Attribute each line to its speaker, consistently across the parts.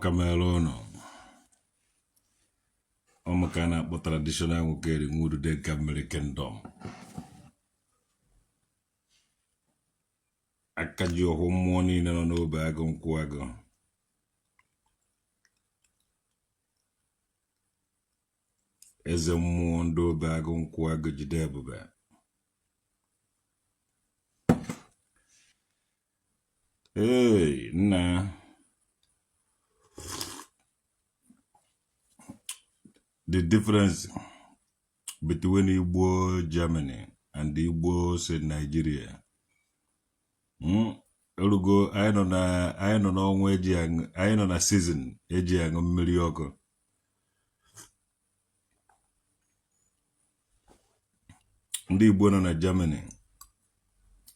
Speaker 1: Cameroon. Omakana but traditional wukeri ngudu de Cameri Kingdom. Akajo homoni na no bagon kwago. Eze mundo bagon kwago jidebube. Hey, nah. The difference between Igbo Germany and the Igbos in Nigeria. Elugo, I don't know where I know na season, Ejiang Milioko. Ndi Igbo na Germany,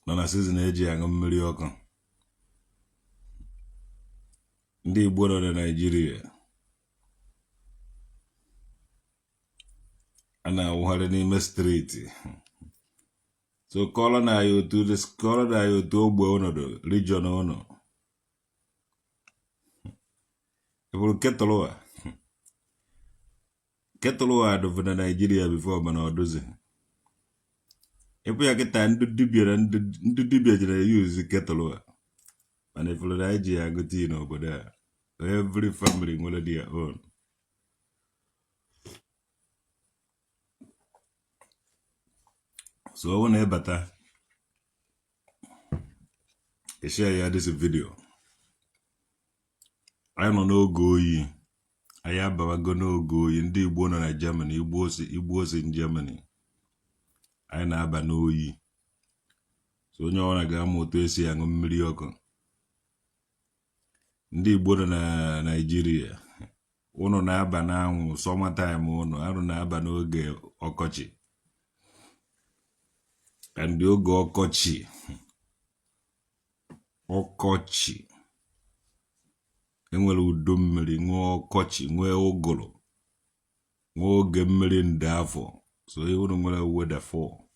Speaker 1: na season Ejiang Milioko. Ndi Igbo na Nigeria. Ana uhare n'ime street. So call na you to the scholar na you to ogbe onodo region ono. Ebulu ketoloa do na Nigeria before mana odoze. Epu ya kita ndu dibia jere use ketoloa. Mana ifulu na iji agoti no obodo. Every family nwere their own. So I want to better share this video. I don't know go I have go no go Ndi Igbo na Germany. Igbos in Germany. I na aba no yi. So onye ọ na-aga moto esi aṅụ mmiri ọkụ. Ndị Igbo na Nigeria. Unu na-aba na anwụ summertime unu. Unu na-aba n'oge ọkọchị. And you go okochi. Enwere udo mmiri nwe ọkọchị nwe ogolo. Nwe oge mmiri ndị afọ. So unu nwere weather for.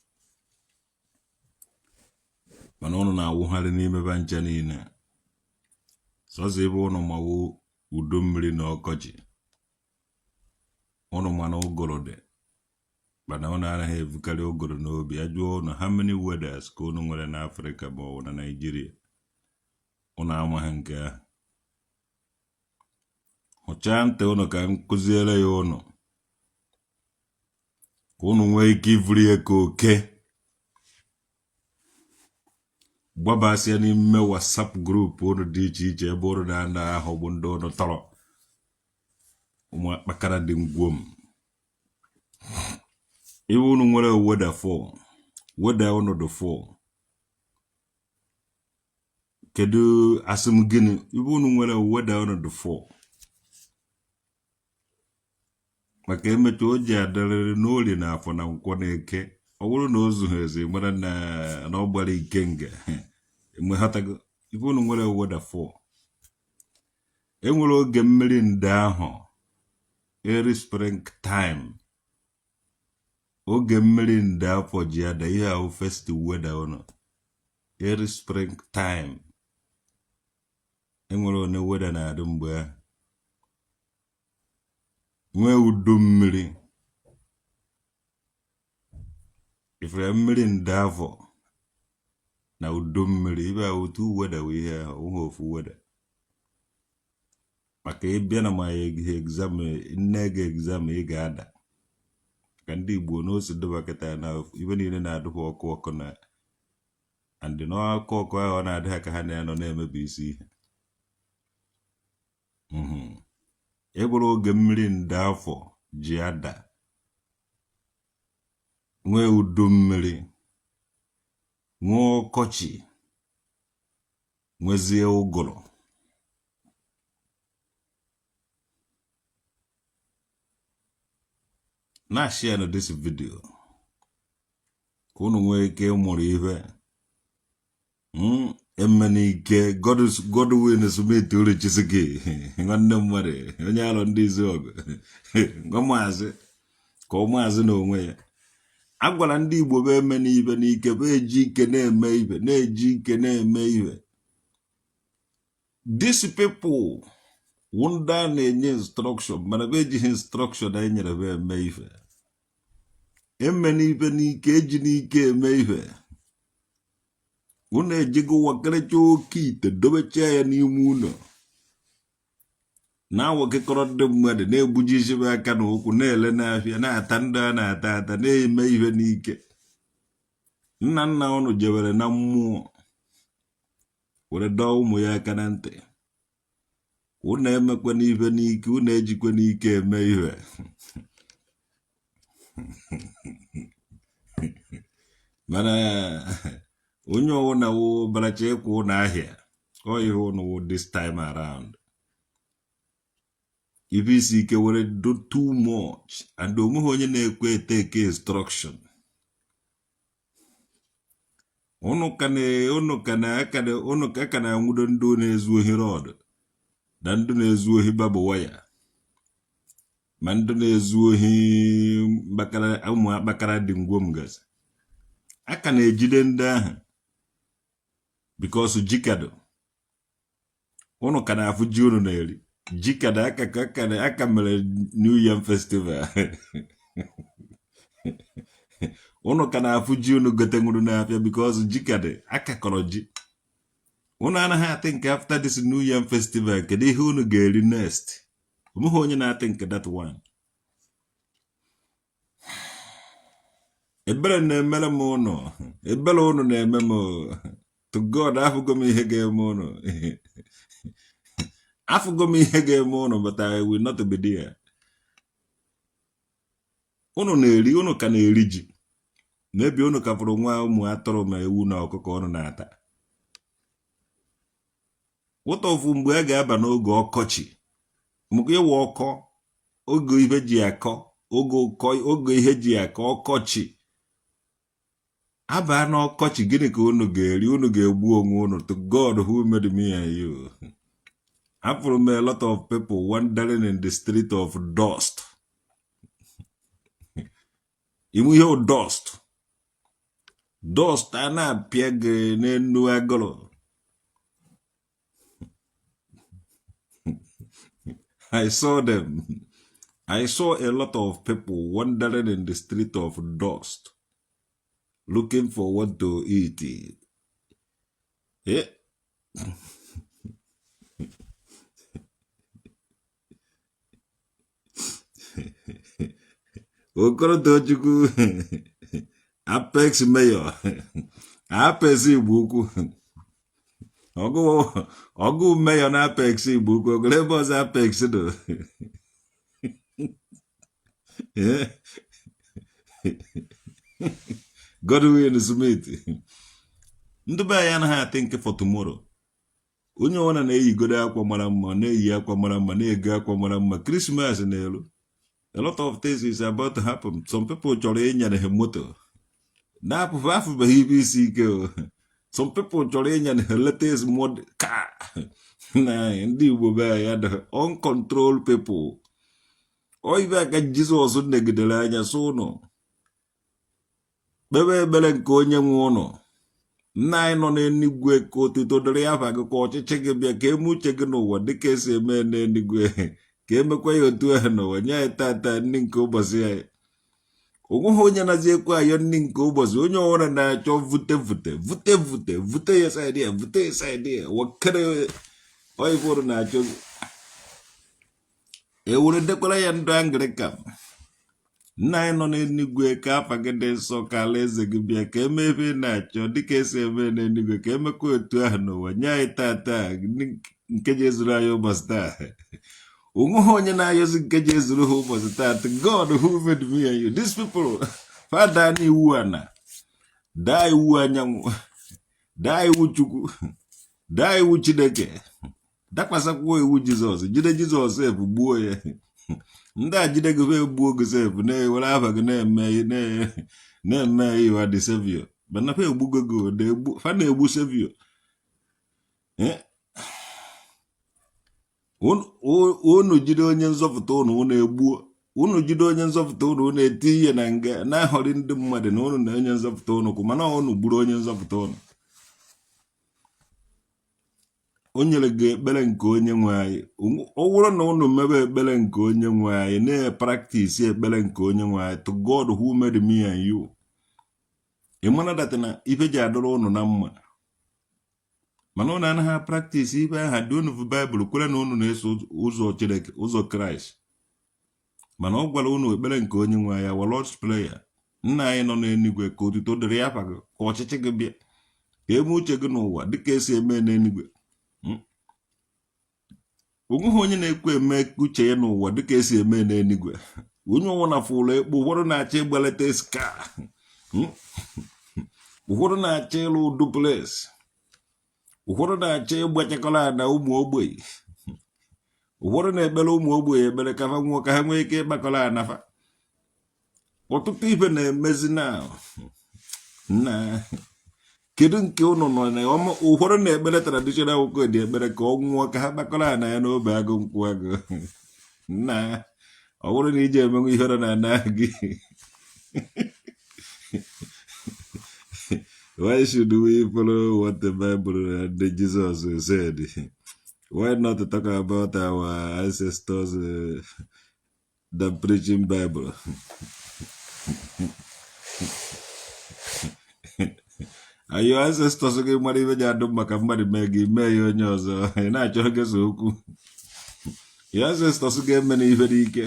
Speaker 1: Mana unu na-awụgharị n'ime bancha niile. So ebe unu mawu udo mmiri na ọkọchị. Unu mana ogolo dị. But now I have carry ogoro no be ajo how many weathers ko no nwere na Africa bo na Nigeria. Ona ama hanka. Ochante ono ka nkuziele ya ono. Ko unu nwe ike ivuri eko oke. Gbaba asia n'ime WhatsApp group unu dị iche iche ebe unu na ahụ bụ ndị unu tọrọ. Ụmụ akpakara dị ngwom. Even nwere weather for. Weather ono do for. Kedu asum gini. Even nwere weather ono do for. Maka emetu oji adalere n'oli na afọ na nkwọ na eke. Ọ bụrụ na ozu hezi mara na ọgbara ikenga. Mgbe hatago. Even nwere weather for. Enwere oge mmiri ndị ahụ. Early spring time. Oge mmiri ndị afọ ji ada ihe ahụ first weather ono. Early spring time. Enwere one weather na adị mgbe ahụ. Nwe udo mmiri. Ifere mmiri ndị afọ na udo mmiri ibe ahụ tu weather we ihe ahụ ụha ofu weather. Maka ịbịa na ma exam nne ga exam ị ga-ada. Ndị Igbo n'osi doba kịta na ibe niile na-adụpụ ọkụ na and n'ọkụ ahụ ọ na-adị ha ka ha na-anọ na-emebi isi ihe. Eburu oge mmiri ndị afọ ji ada. Nwe udo mmiri. Nwe ọkọchị. Nwezie ụgụrụ. Na share no this video. Kunu nwe ike mụrụ ihe. Emenike Godwin Smith uri chisiki. Nwanne mmare. Onye alọ ndị Isiagu. Ngọmaazị. Ka ụmụazị na onwe ya. Agwara ndị Igbo be eme n'ibe n'ike be eji ike na-eme ibe. Na-eji ike na-eme ibe. These people wunda na-enye instruction mana be ejighị instruction anyị nyere be eme ife eme n'ife n'ike eji n'ike eme ife unu ejigo wakerecha oke ite dobecha ya n'ime ụlọ na-awakekọrọ ndị mmadụ na-egbuji isibe aka na ụkwụ na-ele n'afịa na-ata ndị a na-ata na-eme ife n'ike nna nna unu jebere na mmụọ were dọọ ụmụ ya aka na ntị unu emekwa n'ife n'ike unu ejikwa n'ike eme ihe mana onye ọwụna wụ baracha ịkwụ ụnụ ahịa ọ ihe ụnụ wụ this time around ife isi ike were do too much and onweghị onye na-ekwe take instruction unu ka na-anwudo ndị na-ezu ohi rọd na ndị na-ezu ohi babụ waya ma ndị na-ezu ohi ụmụ akpakara dị ngwomgazi aka na-ejide ndị ahụ because jikado unu ka na-afụ ji unu na-eri jikado aka mere New Yam Festival unu ka na-afụ ji unu gote nwuru n'afịa because jikado aka kọrọ ji unu anaghị atị nke after this New Yam Festival kedu ihe unu ga-eri next onweghị onye na-atị nke that one ebere na-emere m ụnụ ebere ụnụ na-eme m to God afụgo m ihe ga-eme ụnụ afụgo m ihe ga-eme ụnụ but I will not be there ụnụ na-eri ụnụ ka na-eri ji maybe ụnụ ka fụrụ nwa ụmụ atụrụ ma ewu na ọkụkọ ụnụ na-ata ụtọfụ mgbe a ga-aba n'oge ọkọchị maka ịwa ọkọ oge ihe ji akọ oge ihe ji akọ ọkọchị aba n'ọkọchị gịnị ka unu ga-eri unu ga-egbu onwe unu to God who made me and you afụrụ m a lot of people wandering in the street of dust imu ihe dust a na-apịa gị n'enu agụrụ I saw them. I saw a lot of people wandering in the street of dust, looking for what to eat. Yeah. Okorotochukwu, Apex Mayor, Apex Igbo. Ọgụ mayor na Apex Igbo ogolo ebe ọzọ Apex do Godwin Smith ndị be anyị anaghị atị nke for tomorrow onye ọbụla na-eyigodo akwa mara mma na-eyi akwa mara mma na-ego akwa mara mma Christmas na-elu a lot of things is about to happen. Some people chọrọ ịnyere ha moto na-apụfụ afụbeghị ibe isi ike some people chọrọ ịnya na latest mod car na ndị Igbo be ya da uncontrolled people oibe aka Jizọs negidere anya so ụnụ kpebe ebere nke onye nwe ụnụ nna anyị nọ n'eluigwe ka otuto dịrị ya afa gị ka ọchịchị gị bịa ka eme uche gị n'ụwa dịka esi eme n'eluigwe ka emekwa ya otu ahụ n'ụwa nye anyị tata nri nke ụbọchị anyị onweghị onye nazi ekwe ayọ nri nke ụbọchị onye ọbụla na-achọ vute ya saịdị ya vute ya saịdị ya wakere oifụrụ na-achọ ewere dekwara ya ndụ Anglican nna anyị nọ n'eluigwe ka afa gị dị nsọ ka alaeze gị bịa ka eme ebe ị na-achọ dịka esi eme n'eluigwe ka emekwa otu ahụ n'ụwa nye anyị tata nke ji ezuru anyị ụbọchị taa onweghị onye na-ayọzi nke ji ezuru ha ụbọchị taa God who made me and you these people fada n'iwu ana daa iwu anyanwụ daa iwu Chukwu daa iwu Chineke dakwasakwa iwu Jizọs jide Jizọs efu gbuo ya ndị a jide gị egbuo gị efu na-ewere afa gị na-eme iwa dị Savior mana fa egbugo gị fa na-egbu Savior unu jide onye nzọpụta unu egbuo unu jide onye nzọpụta unu eti ihe na nga na-ahọrị ndị mmadụ na unu na onye nzọpụta unu kwụ mana unu gburu onye nzọpụta unu o nyere gị ekpere nke onye nwe anyị. Ọ bụrụ na unu mebe ekpere nke onye nwe anyị na-practice ekpere nke onye nwe anyị to God who made me and you, ị mara dat na ife ji adọrọ unu na mma. Mana unu anaghị practice ife aha dị unu bụ Baịbụl kwere na unu na-eso ụzọ Chineke, ụzọ Kraịst. Mana ọ gwara unu ekpere nke onye nwe anyị, our Lord's Prayer. Nna anyị nọ n'eluigwe, ka otuto dịrị ya afa gị, ka ọchịchị gị bịa, ka eme uche gị n'ụwa dịka esi eme n'eluigwe. Onweghị onye na-ekwe eme uche ya n'ụwa dịka esi eme n'eluigwe. Onye ọnwụ na fụlụ ekpo, ụfọdụ na-achọ ịgbalite ska, ụfọdụ na-achọ ịlụ duplex, ụfọdụ na-achọ ịgbachakọla na ụmụ ogbenye, ụfọdụ na-ekpere ụmụ ogbenye ekpere ka ha nwee ike ịgbakọla anafa. Ọtụtụ ife na-emezi na kedu nke unu nọ na ụfọdụ na-ekpere traditional nwoke dị ekpere ka ọ nwụọ ka ha gbakọrọ na ya n'obe agụ nkwụ agụ. Nna ọ bụrụ na iji emenwe ihe na ana gị. Why should we follow what the Bible and Jesus said? Why not talk about our ancestors than preaching Bible? Ayo ancestors gị mara ibe ji adụ maka mmadụ mee gị mee ya onye ọzọ, ị na-achọ gesa okwu. Ya ancestors ga-eme na ife n'ike,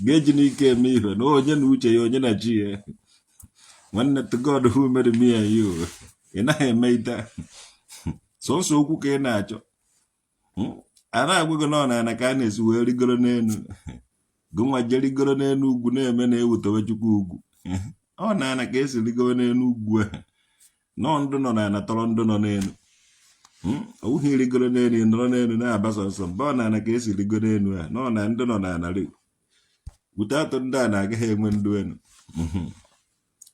Speaker 1: ga-eji n'ike eme ihe na onye na uche ya, onye na chi ya. Nwanne, to God who made me and you, ị naghị eme ite sọnsọ okwu ka ị na-achọ. A na-agwa gị na ọ na ka a na-esi wee rigoro n'elu, gụnwa je rigoro n'elu ugwu na-eme na ewutowe Chukwu ugwu. Ọ na ka esi rigoro n'elu ugwu ahụ. Nọ ndụ nọ na tọrọ ndụ nọ n'elu. Owughị rigoro n'elu, nọrọ n'elu na-aba sọnsọ mba. Ọ na ka esi rigoro n'elu a, nọ na ndụ nọ na anarị wute atụ ndị a na-agaghị enwe ndụ elu.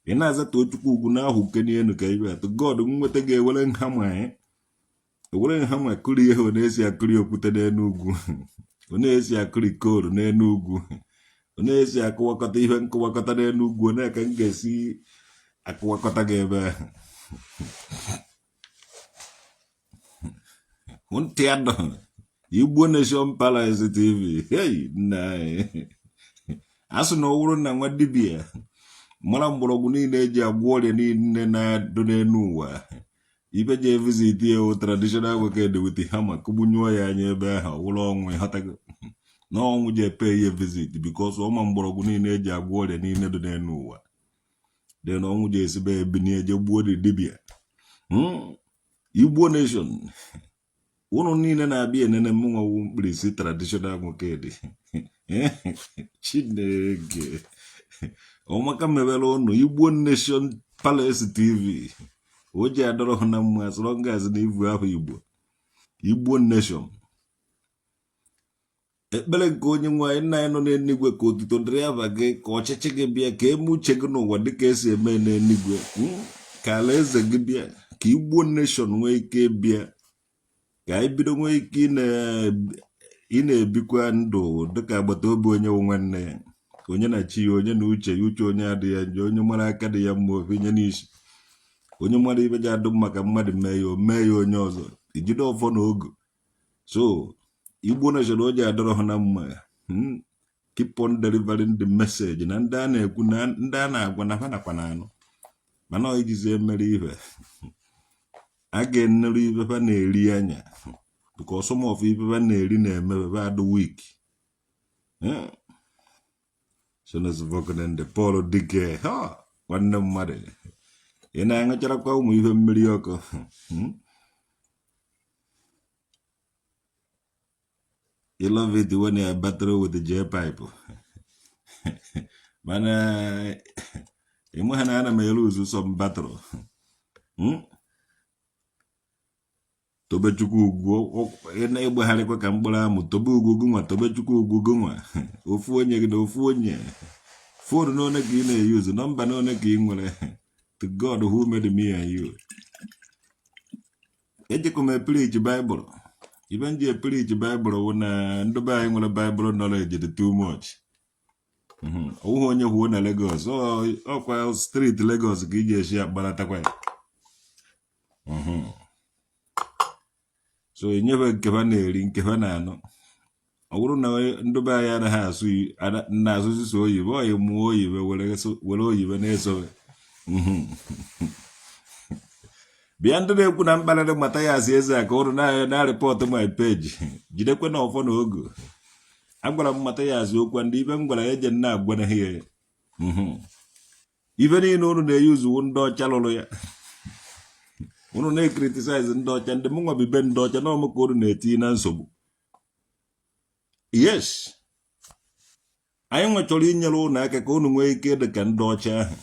Speaker 1: Ị na-azata Chukwu ugwu na ahụ uke n'elu ka ibe atụ God nweta ga-ewere nhama kụrụ ihe ọ na-esi akụri okwute n'elu ugwu, ọ na-esi akụri kooru n'elu ugwu, ọ na-esi akụwakọta ihe nkụwakọta n'elu ugwu, onye ka m ga-esi akụwakọta gị ebe ahụ. Ntị adọ Igbo Nation Palace TV. Hey nna anyị, asụ na ọ bụrụ na nwa dibịa mara mgbọrọgwụ niile eji agwọ ọrịa niile na-adụ n'elu ụwa, ibe ji visit ya wụ traditional wicked with hama kụgbunyụọ ya anya ebe ahụ, ọwụrụ ọnwụ. Ịghọtago na ọnwụ ji epe ya visit because ọma mgbọrọgwụ niile eji agwọ ọrịa niile dị n'elu ụwa dị na ọnwụ ji esibe ebinye je gbuo dị dibịa. Igbo Nation, ụnụ niile na-abịa enene mụnwawu mkpirisi traditional nwoke dị Chineke ọmaka mebere ụnụ Igbo Nation Palace TV. O ji adọrọ ha na mma as long as na ivu ahụ Igbo Nation. Ekpere nke onye nwe anyị nna anyị nọ n'eluigwe, ka otuto dịrị ya ba gị, ka ọchịchị gị bịa, ka eme uche gị n'ụwa dịka esi eme n'eluigwe. Ka alaeze gị bịa, ka Igbo Nation nwee ike bịa, ka anyị bido nwee ike ị na-ebikwa ndụ dịka agbata obi onye nwe nwanne ya, onye na chi ya, onye na uche ya, uche onye adị ya njọ, onye mara aka dị ya mma ofe nye n'isi, onye mara ibe ji adụ maka mmadụ mee ya, o mee ya onye ọzọ, ijide ọfọ na ogo. So Igbo Nation o ji adọrọ ha na mma. Keep on delivering the message na ndị a na-ekwu na ndị a na-agwa na ha nakwa na anụ, mana ọ ijizi emere ihe a ga-enere ibe ha na-eri anya, because some of ibe ha na-eri na-eme ha adụ week. Ndị Paul dike nwanne mmadụ, ị na-aṅụcharakwa ụmụ ihe mmiri ọkụ. You love it when you battle with the J pipe. Mana ịmụ ha na ana m lose some battle. Tobe Chukwu ugwu, ị na-egbegharịkwa ka mkpụrụ amụ. Tobe ugwu gụnwa, tobe Chukwu ugwu gụnwa. Ofu onye gị na ofu onye. Fonu n'one ka ị na-eyuzu, nọmba n'one ka ị nwere. To God who made me and you. Ejekwa m preach Bible. Even je preach Bible wụ na ndị be anyị nwere Bible knowledge dị too much. Ọwụghị onye kwuo na Lagos, ọkwa street Lagos ka iji esi akparatakwa ya. so enyefe nke ha na-eri nke ha na-anọ ọ bụrụ na ndị be anyị anaghị asụ na-asụsụ so oyibo oyi mụọ oyibo were oyibo na-eso bịa ndị na-ekwu na mkparịrị Mathias Ezeaku ụrụ na rịpọtụ my page jidekwe na ọfọ na ogo agwara m Mathias okwu ndị ibe m gwara eje nna agwanaghị ya ibe niile unu na-eyuzu ndị ọcha lụrụ ya unu na-ekritisize ndị ọcha ndị mụnwa bibe ndị ọcha na ọmụ ka unu na-etinye na nsogbu yes anyị nwechọrọ inyere unu aka ka unu nwee ike dị ka ndị ọcha ahụ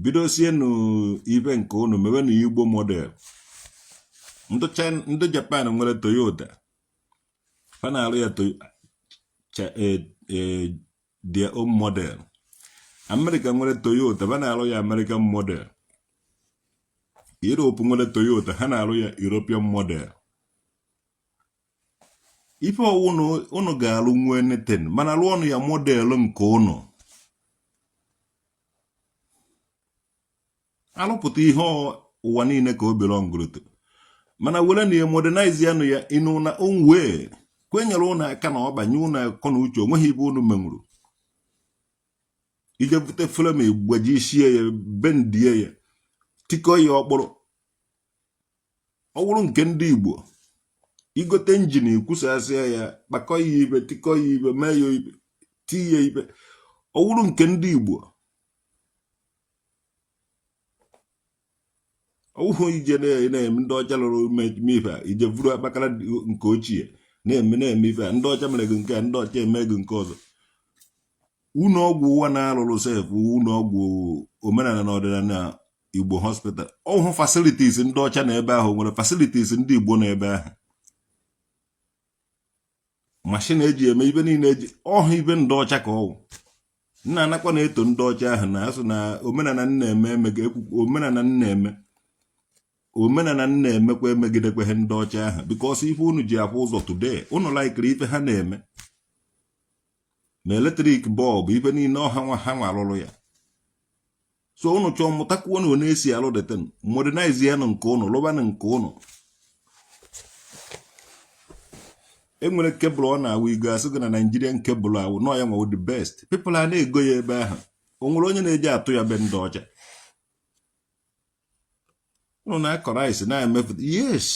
Speaker 1: bidosie n'ibe nke unu mewe na Igbo model ndị Japan nwere Toyota ha na-arụ ya their own model. America nwere Toyota ha na-arụ ya American model. Europe nwere Toyota ha na-arụ ya European model. Ife unu ga-alụ nwe neten mana alụ ọnụ ya model nke unu. Alụpụta ihe ụwa niile ka o belongụrụ mana were na modernize ya nụ ya inu na own way kwenyere unu aka na ọbanye unu akọ na uche onweghị ibe unu menwuru ije bute film egbaji ishie ya bendie ya tikọ ya ọkpụrụ ọwụrụ nke ndị Igbo igote injin ikwusasịa ya kpakọ ya ibe tikọ ya ibe mee ya ibe ti ya ibe ọwụrụ nke ndị Igbo ọwụhụ ije na-eme ndị ọcha lụrụ mife ije vuru akpakara nke ochie na-eme ife ndị ọcha mere gị nke ndị ọcha eme gị nke ọzọ ụlọ ọgwụ ụwa na-alụrụ sef ụlọ ọgwụ omenala na ọdịnala Igbo hospital ọhụ facilities ndị ọcha na ebe ahụ nwere facilities ndị Igbo na ebe ahụ machine eji eme ibe niile eji ọhụ ibe ndị ọcha ka ọwụ nna anakwa na-eto ndị ọcha ahụ na asụ na omenala nna-eme emega ekwukwu omenala nna-emekwa emegidekweghị ndị ọcha ahụ because ife unu ji afụ ụzọ today unu laikiri ife ha na-eme na eletrik bọlbụ ife niile ọha ha nwa alụrụ ya so unu chọọ mụtakwuo na ọ na-esi alụ deten modernize ya nke unu lụbanụ nke unu enwere kebụl ọ na-awụ igo asị gị na Nigerian kebụl awụ nọ ya nwawo the best people a na-ego ya ebe ahụ o nwere onye na-eji atụ ya be ndị ọcha unu na-akọ rice na-emefụta yes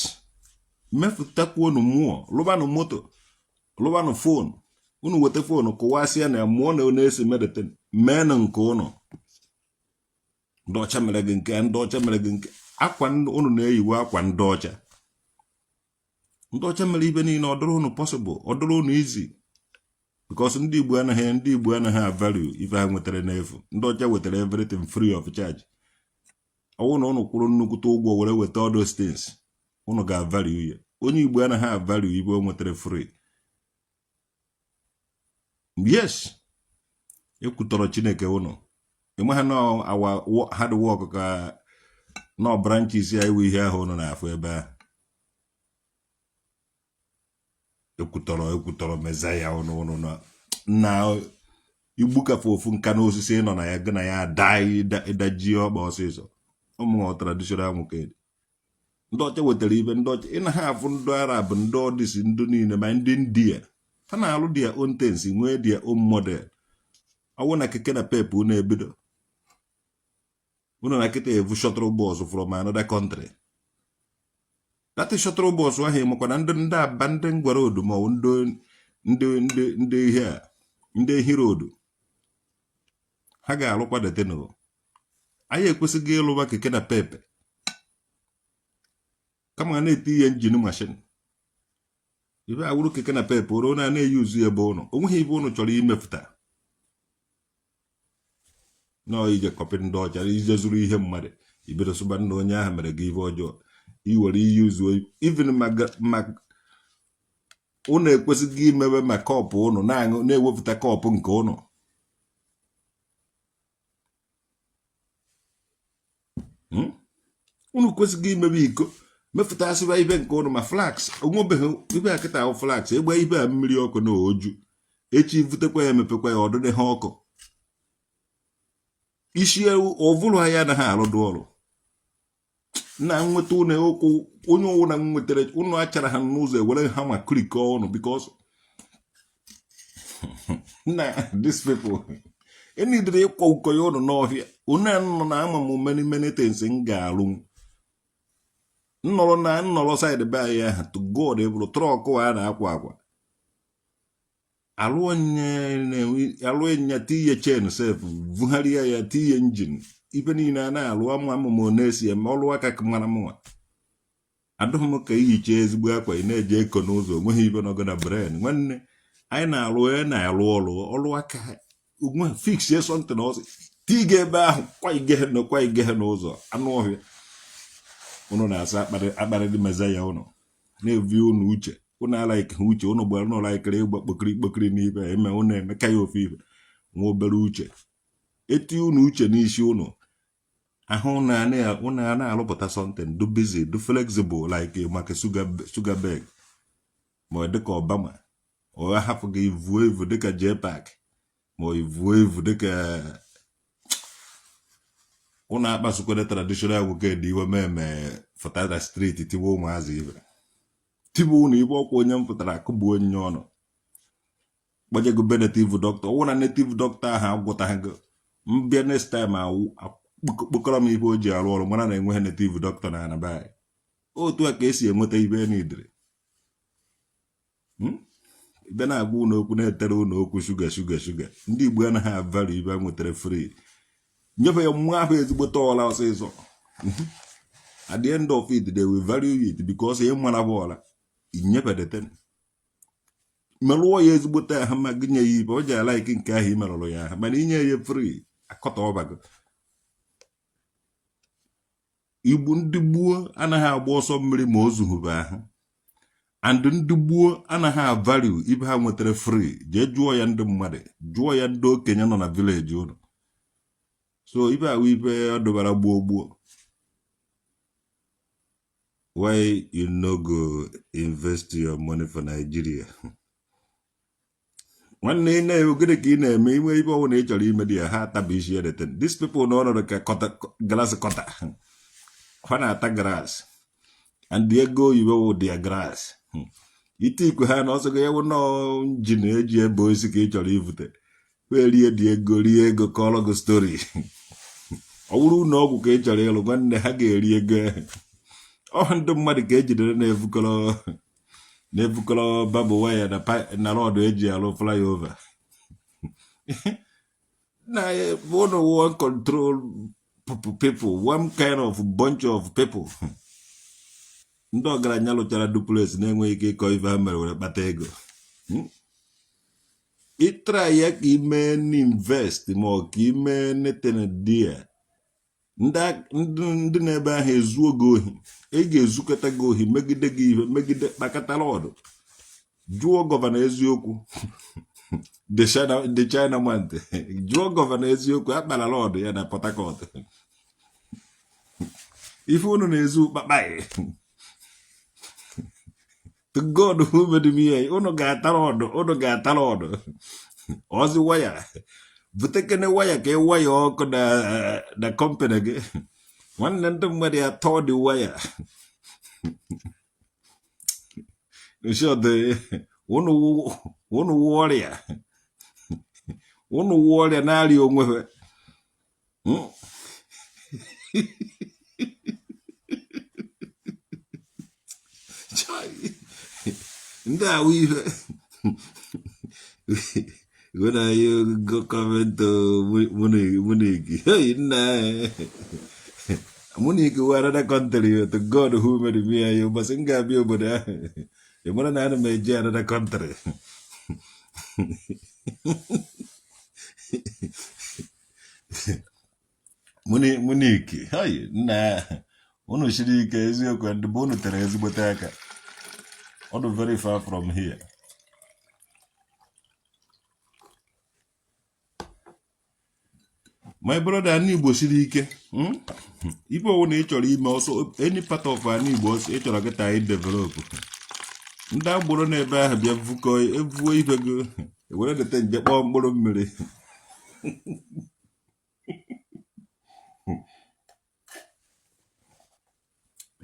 Speaker 1: mefụtakwuo unu mmụọ lụbanụ moto lụbanụ fon unu weta fon kụwasịa na mmụọ na na-esi medeten meenụ nke unu ndị ọcha mere gị nke ndị ọcha mere gị nke akwa unu na-eyiwe akwa ndị ọcha mere ibe niile ọ dụrụ unu possible ọ dụrụ unu easy because ndị Igbo anaghị value ife ha nwetara n'efu ndị ọcha wetara everything free of charge ọwụ na unu kwụrụ nnukwute ụgwọ were weta all those things unu ga-value ya onye Igbo anaghị value ibe o nwetara free yes ekwutọrọ Chineke unu enwe ha na awa hard work ka na branches ya iwe ihe ahụ unu na-afụ ebe ahụ ekwutọrọ mezaya unu na igbu kafe ofu nka na osisi nọ na ya gị na ya daji ọkpa ọsịsọ ụmụ traditional nwoke ndị ọcha wetara ibe ndị ọcha ị na ha afụ ndị Arab ndị ọdịsi ndị niile ma ndị India ha na-alụ their own things nwee their own model ọwụ na keke na pep unu ebido unu na kịta evu shuttle bus from another country that shuttle bus ahụ makwa na ndị aba ndị ngwara odu ma ndị ihe a ndị ehiri odu ha ga-alụkwa deteno anyị ekwesịghị ịlụwa keke na pepe kama na-eti ihe njin mashin ibe awụrụ keke na pepe oro na-eyi uzu ebe ụnụ onweghị ibe ụnụ chọrọ imepụta nọọ ije kọpị ndị ọcha ije zuru ihe mmadụ ibido sụba nna onye ahụ mere gị ibe ọjọọ iwere iyi uzu even ma ụnụ ekwesịghị imewe ma kọpụ ụnụ na-ewepụta kọpụ nke ụnụ unu kwesịghị imebe iko mefụta asịba ibe nke ụnụ ma flax onwebeghị ibe a kịta ahụ flax egbe ibe a mmiri ọkụ na oju echi vutekwa ya emepekwa ya ọdụdị ha ọkụ isi ọvụrụ ha ya anaghị alụdụ ọrụ na nweta ụnụ okwu onye ọwụna nwetere ụnụ achara ha n'ụzọ ewere ha ma klik ọnụ because na these people enidere ịkwa ụkọ ya ụnụ n'ọhịa ụnụ nọ na ama m many things m ga-alụ nnọrọ side be anyị ahụ to God ebụrụ trọk a na-akwa akwa alụ ịnya tiye chen sef vugharịa ya tiye njin ife niile a na-alụ amụmụ na-esi eme ọlụ aka mara mma adụghị m ka ihicha ezigbo akwa ị na-eje eko n'ụzọ onweghị ife nọgo na brain nwanne anyị na-alụ ọlụ aka onwe fix something ọzọ tiga ebe ahụ kwa igeghe n'ụzọ anụ ọhịa ụnụ na-asa akparị dị meza ya ụnụ na-evi ụnụ uche ụnụ alaike ha uche ụnụ gbara ụnụ laikere ịgba kpokiri n'ibe eme ụnụ emeka ya ofe ife nwa obere uche eti ụnụ uche n'isi ụnụ ahụ ụnụ a na-alụpụta something do busy do flexible like maka sugar bag ma ọ dịka Obama ọ hapụ gị ivuo evu dịka JPAC ma ọ ivuo evu dịka ụnụ akpasukwere traditional agwụke dị iwe meme fọtara street tiwe ụmụazị ibe tibe ụnụ ibe ọkwa onye m pụtara akụgbu onye ọnụ gbajego be native doctor ọwụ na native doctor ahụ agwụtaghị gị mbịa next time kpokọrọ m ibe o ji arụ ọrụ mana na-enweghị native doctor na anabai otu a ka esi enweta ibe n'idiri ibe na-agwa ụnụ okwu na-etere ụnụ okwu shuga ndị Igbo anaghị avalụ ibe a nwetara free nyefe ya nwa ahụ ezigbote ọla ọsịsọ at the end of it they will value it because ị mara bọọla inyefedeten merụọ ya ezigbote ahụ ma gị nye ya ibe o ji alaiki nke ahụ imerụrụ ya ahụ mana inye ya free akọta ọbago Igbo ndị gboo anaghị agba ọsọ mmiri ma o zuhube ahụ and ndị gboo anaghị avalue ibe ha nwetara free jee jụọ ya ndị mmadụ jụọ ya ndị okenye nọ na village ụnụ so ibe ahụ ibe ọ dụbara gboo why you no go invest your money for Nigeria nwanne ị na-egede ka ị na-eme inwe ibe ọwụ na ị chọrọ ime dị ya ha ataba isi edeten these people na ọnọdụ ka glass kọta ha na-ata grass and the ego oyibo wụ their grass ite ikwe ha na ọsọ ga ewu nọ ji na-eji ebe oisi ka ị chọrọ ivute wee rie ego kọrọ gị stori ọ wụrụ na ọgwụ ka ị chọrọ ịlụ nwanne ha ga-eri ego ọha ndị mmadụ ka ejidere na-evukọrọ babụ waya na rọdụ eji alụ flyover na ụnụ one control people one kind of bunch of people ndị ọgaranya lụchara duplex na-enweghị ike ịkọ ife ha mere were kpata ego ịtra ya ka ime n'invest ma ọ ka ime neten dia ndị na-ebe ahụ ezuo gị ohi ị ga-ezukọta gị ohi megide gị ihe megide kpakọtara ọdụ jụọ gọvanọ eziokwu the China man jụọ gọvanọ eziokwu akparala ọdụ ya na Port Harcourt ife unu na-ezu kpakpaghị to God who made me unu ga-atara ọdụ ọzi waya butekene waya ka waya ọkụ na company gị nwanne ndị mmadụ ya tọọ dị waya unu wụ ọrịa na-arịa onwe ha ndị ahụ ihe when I go comment Muniki. Hey, nah. Muniki, we are another country. The God who made me, you must be over there. You want an anime, another country. Muniki, hey, nah. Ono Shirika Ezeaku and the Bonutera Ezibotaka. All very far from here. My brother Ndi Igbo siri ike. Igbo when ị chọrọ ime also any part of Ndi Igbo ị chọrọ gịta anyị develop. Ndị agboro n'ebe ahụ bịa evuo ibe gị were dete nje kpọọ mkpụrụ mmiri.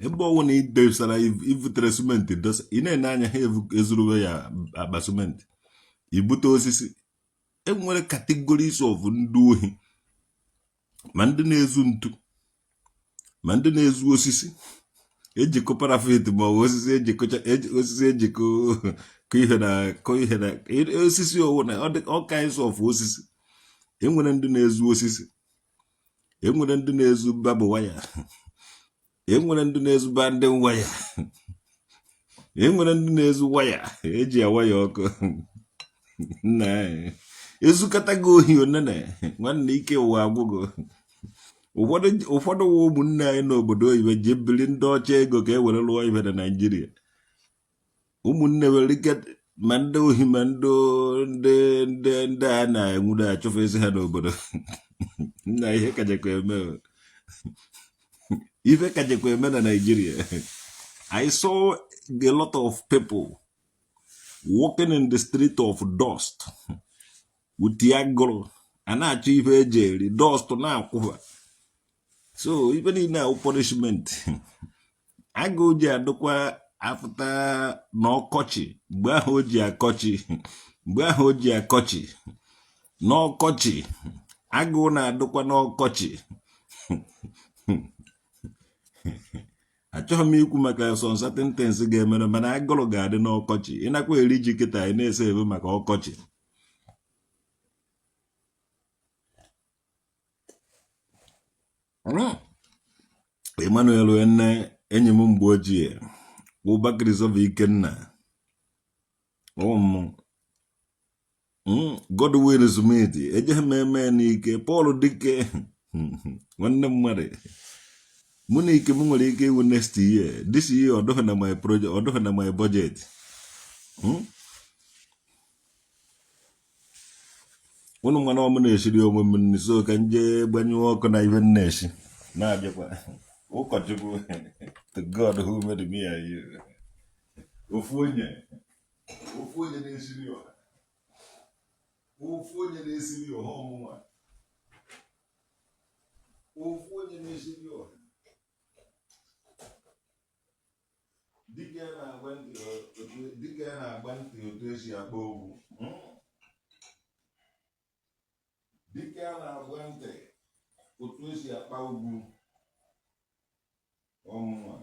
Speaker 1: ebe ọwụ na idesara ivutere simenti dosa ị na-ene anya ha ezuruwe ya akpa simenti ibute osisi enwere categories of ndị ohi ma ndị na-ezu ntu ma ndị na-ezu osisi ejikọ parafet ma osisi ejikọ ihe na osisi owu na all kinds of osisi enwere ndị na-ezu osisi enwere ndị na-ezu babụ waya enwere ndị na-ezu banding waya enwere ndị na-ezu waya eji awaya ọkụ na ezukatago ohi onene nwanne ike ụwa agwụgo ụfọdụ wa ụmụnne anyị n'obodo oyibo ji bili ndị ọcha ego ka e were lụọ ibe na Naịjirịa ụmụnne were ike ma ndị ohi ma ndị a na-enwude achụfe ezi ha n'obodo nna ihe kajekwa eme na Nigeria. I saw a lot of people walking in the street of dust with agro and achieve a jelly dust na akwụwa. So even in our punishment I go ji adụkwa after n'ọkọchị mgbe ahụ o ji akọchị n'ọkọchị agụ na-adụkwa n'ọkọchị achọghị m ikwu maka some certain things ga-emere mana agụrụ ga-adị n'ọkọchị ịnakwa eri ji kịta anyị na-ese ebe maka ọkọchị Emmanuel enne enyi m mgbe ochie Bakri Zova Ikenna Godwin Smith ejeghị m eme n'ike Paul Dike nwanne mmadụ mụ na ike m nwere ike iwu next year this year ọ dọghị na my project ọ dọghị na my budget unu mana ọmụ na-eshiri onwe m nri so ka nje gbanyụọ ọkụ na ihe na-eshi na-abịakwa ụkọchukwu to God who made me and you ofu onye na-esiri ọha ọmụnwa ofu onye na-esiri ọha dịka ya na-agba ntị otu esi akpa ogwu dịka ya na-agba ntị otu esi akpa ogwu ọmụnwa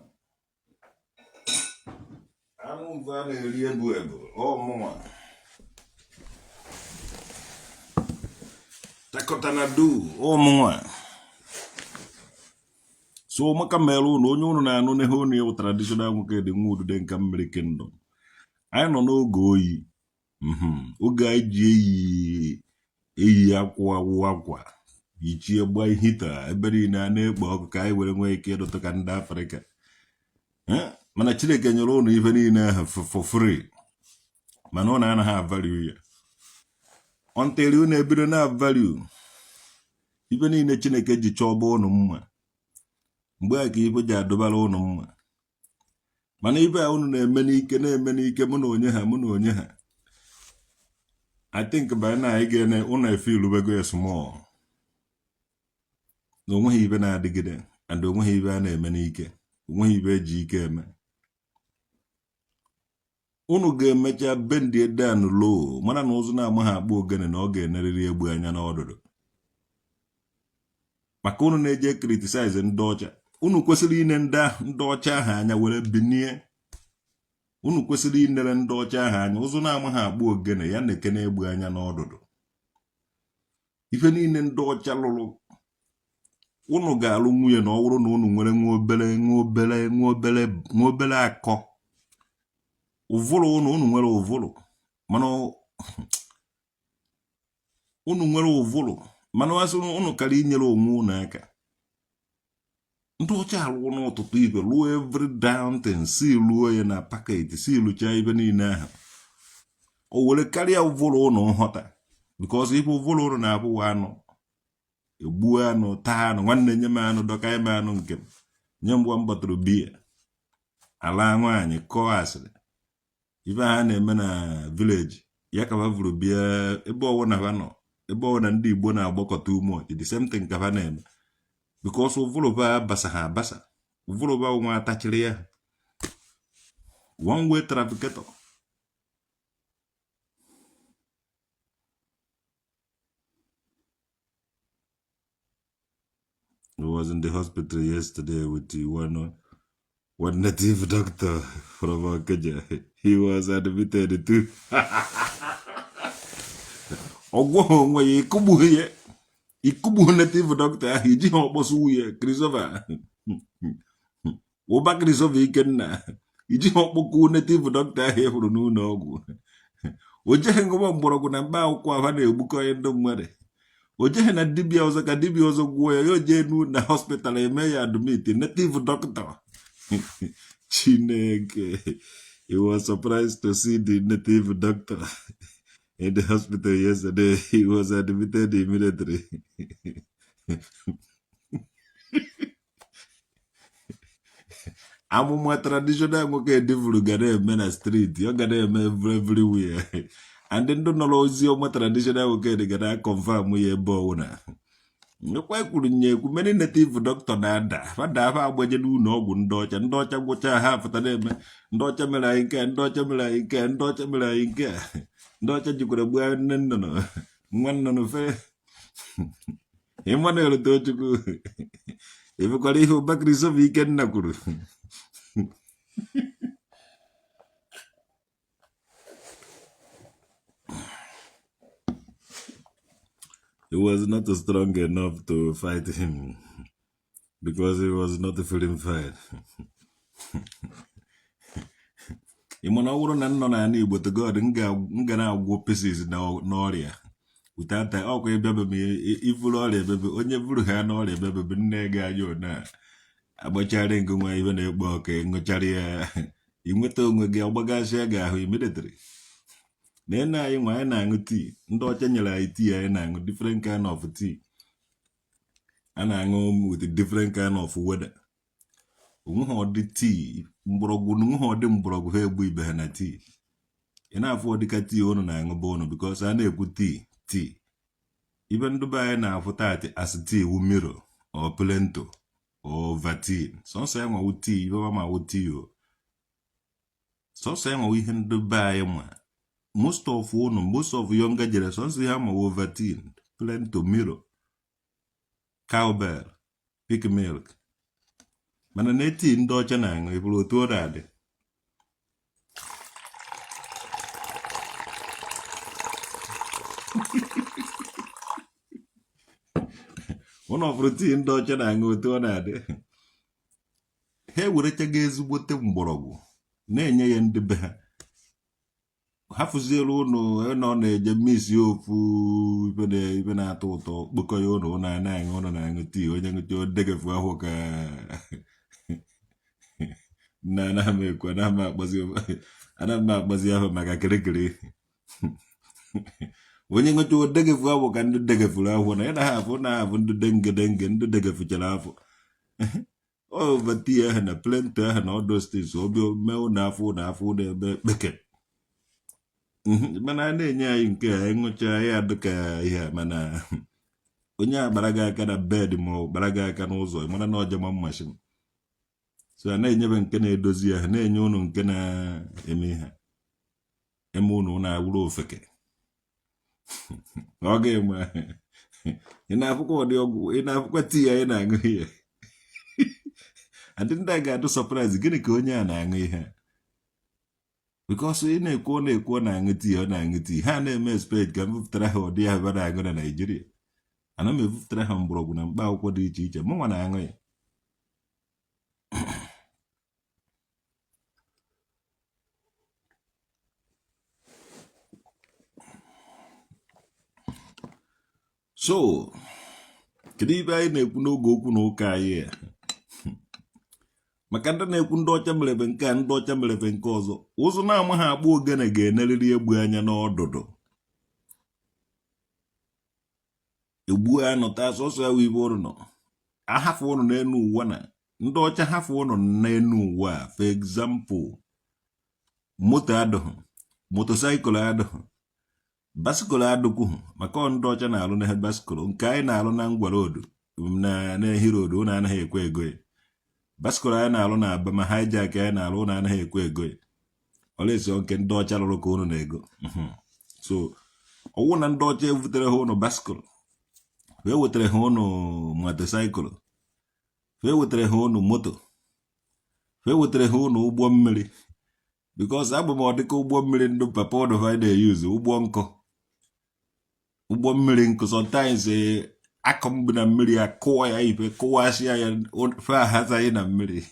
Speaker 1: anụ mfe a na-eri ebu ọmụnwa takọtanadu ọmụnwa so maka mere ụnụ onye ụnụ na-anụ n'ihe ụnụ ewu traditional nwoke dị nwa udude nke mmiri kingdom anyị nọ n'oge oyi oge anyị ji eyi akwa yichie gba hita ebe niile a na-ekpo ọkụ ka anyị were nwee ike ịdụtụ ka ndị Afrịka mana Chineke nyere ụnụ ife niile ahụ for free mana ụnụ anaghị avalue ya until ụnụ ebido na value ife niile Chineke ji chọba ụnụ mma mgbe a ka ife ji adụbara ụnụ mma mana ife a ụnụ na-eme n'ike mụ na onye ha I think by now anyị ga-ene ụnụ efilubego ya small na onweghị ibe na-adịgide and onweghị ibe a na-eme n'ike onweghị ibe eji ike eme unu ga-emecha bendi edan low mana na ụzụ na-amaghị akpụ ogene na ọ ga-enerịrị egbu anya n'ọdụdụ maka unu na-eje criticize ndị ọcha unu kwesịrị ine ndị ọcha ahụ anya were binie unu kwesịrị inere ndị ọcha ahụ anya ụzụ na-amaghị akpụ ogene ya na-eke na-egbu anya n'ọdụdụ ife niile ndị ọcha lụrụ unu ga-alụ nwunye na ọ bụrụ na unu nwere nwa obere akọ ụvụrụ unu nwere ụvụrụ mana wasị unu kara inyere onwe unu aka ndị ọcha alụọ n'ụtụtụ ibe lụọ every down thing si lụọ ya na paket si lụcha ibe niile ahụ o were karịa ụvụrụ unu nghọta because ife ụvụrụ unu na-abụwa anụ egbuo anụ taa anụ nwanne nye m anụ dọka ime anụ nke m nye mgbe m gbatụrụ biya ala nwaanyị kọọ asịrị ife ha na-eme na village ya ka ha vụrụ bịa ebe ọwụ na ha nọ ebe ọwụ na ndị Igbo na-agbakọta ume the same thing ka ha na-eme because ụvụrụ ha abasa Vuloba uma Attire. One-way trafficator. I was in the hospital yesterday with one native doctor from Kenya. He was admitted to. Ogwo ikubu native doctor. He ji okposu ye Christopher. Oba Christopher ikenna. Iji okpoku native doctor he huru n'ụlọ ọgwụ. Oje ngwa mgbọrọgwụ na mba akwụkwọ aba na-egbukọ ya ndị mmadụ. Oje na dibia ọzọ ka dibia ọzọ gwuo ya oje nu na hospital eme ya admit native doctor. Chineke. He was surprised to see the native doctor in the hospital yesterday. He was admitted immediately. Amụma traditional nwoke devil gara eme na street, ọ gara eme everywhere. And ndị nọ ozi ọma traditional nwoke gara confirm ya ebe ọwụna. Nkwa kwuru nye ekwu many native doctor na-ada. Fada afa agbaje n'ụlọ ọgwụ ndị ọcha gwụcha ha pụtara eme ndị ọcha mere anyị nke ndị ọcha mere anyị nke ndị ọcha mere anyị nke ndị ọcha jikwara gbuo nne nnụnụ nwa nnụnụ fe Emmanuel Tochukwu ebekwara ihe ụba Christopher Ikenna kwuru. He was not strong enough to fight him because he was not feeling fine. Imana wuru na nno na ani Igbo to God nga na agwo pieces n'ọrịa. Without that, ọkwa ebe m ifuru ọrịa bebe onye buru ha n'ọrịa bebe nne ga ayo na agbachara ngo nwa ibe na-egbe ọka ṅụchara ya inweta onwe gị ọgbagasịa gị ahụ immediately. Na anyị nwa anyị na-aṅụ tii ndị ọcha nyere anyị tii anyị na-aṅụ different kind of tea. A na-aṅụ with different kind of weather. Onwe ha ọdị tii mgbọrọgwụ onwe ha ọdị mgbọrọgwụ ha egbu ibe ha na tii. Ị na-afụ ọdịka tii unu na-aṅụ bụ unu because a na-ekwu tii. Ibe ndị be anyị na-afụ taatị as tii wu miro or plento or vatin. Sọsọ ya nwa tii ibe ma wụ tii o. Sọsọ ya nwa ihe ndị be anyị ma. Most of younger generations have Ovaltine, Plento, Miro, Cowbell, Pig Milk. Mana neti ndo chanang ipulo tuorade. One of routine ndo chanang tuorade. He were chagez bote mborogu. Nenye and beha. Hafuzielu no na-eje mmisi ofu ibe na-atọ ụtọ kpokọ ya ụnụ na-aṅụ tii onye ṅụti odegefu ahụ ka na na-amekwa ana m akpazi ahụ maka kirikiri onye ṅụti odegefu ahụ ka ndị degefuru ahụ na ya na ha afụ na-abụ ndị dengedenge ndị degefuchara afọ tii ahụ na plento ahụ na ọdọ steeti obi mee na afọ na ebe kpeke. Mana na-enye anyị nke a ịṅụcha ya dịka ihe mana onye a gbara gị aka na bed ma ọ gbara gị aka n'ụzọ mana na ọjọọ mmashin so a na-enyebe nke na-edozi ya na-enye ụnụ nke na-eme ha eme ụnụ na-awụrụ ofeke ọ ga-eme ị na-afụkwa ụdị ọgwụ ị na-afụkwa tii ya ị na-aṅụ ihe adị ndị a ga-adụ surprise gịnị ka onye a na-aṅụ ihe because ị na-ekwu na-aṅụ tii ọ na-aṅụ tii ha na-eme expect ka m bupụtara ha ụdị ya bara aṅụ na Naịjirịa ana m ebupụtara ha mgbọrọgwụ na mkpa akwụkwọ dị iche iche mụnwa na-aṅụ ya so kedu ibe anyị na-ekwu n'oge okwu na ụka anyị a maka ndị na-ekwu ndị ọcha merebe nke a ndị ọcha merebe nke ọzọ ụzụ na-ama ha agba ogene ga-enerịrị egbu anya n'ọdụdụ egbu anọta sọsọ ya ibe ụrụ nọ ahafụ ụnụ n'enu ụwa na ndị ọcha hafụ ụnụ n'enu ụwa for example moto adụghị motosaịkụl adụghị basikụl adụkwụ maka ndị ọcha na-alụ na basikụl nke anyị na-alụ na ngwa road na ehi road ụnụ anaghị ekwe ego ya Bicycle anyị na-alụ na-aba ma hijack anyị na-alụ na anaghị ekwe ego ya. Olesi nke ndị ọcha lụrụ ka unu na-ego. So ọwụ na ndị ọcha evutere ha unu bicycle, wee wetere ha unu motorcycle, wee wetere ha unu moto, wee wetere ha unu ụgbọ mmiri, because abụ m ọdịka ụgbọ mmiri ndị papa ọdụ ha na-eyuzu ụgbọ nkụ. Ụgbọ mmiri nkụ sometimes akọ mgbe na mmiri akụwa ya ife kụwasịa ya fe ahazaghị na mmiri.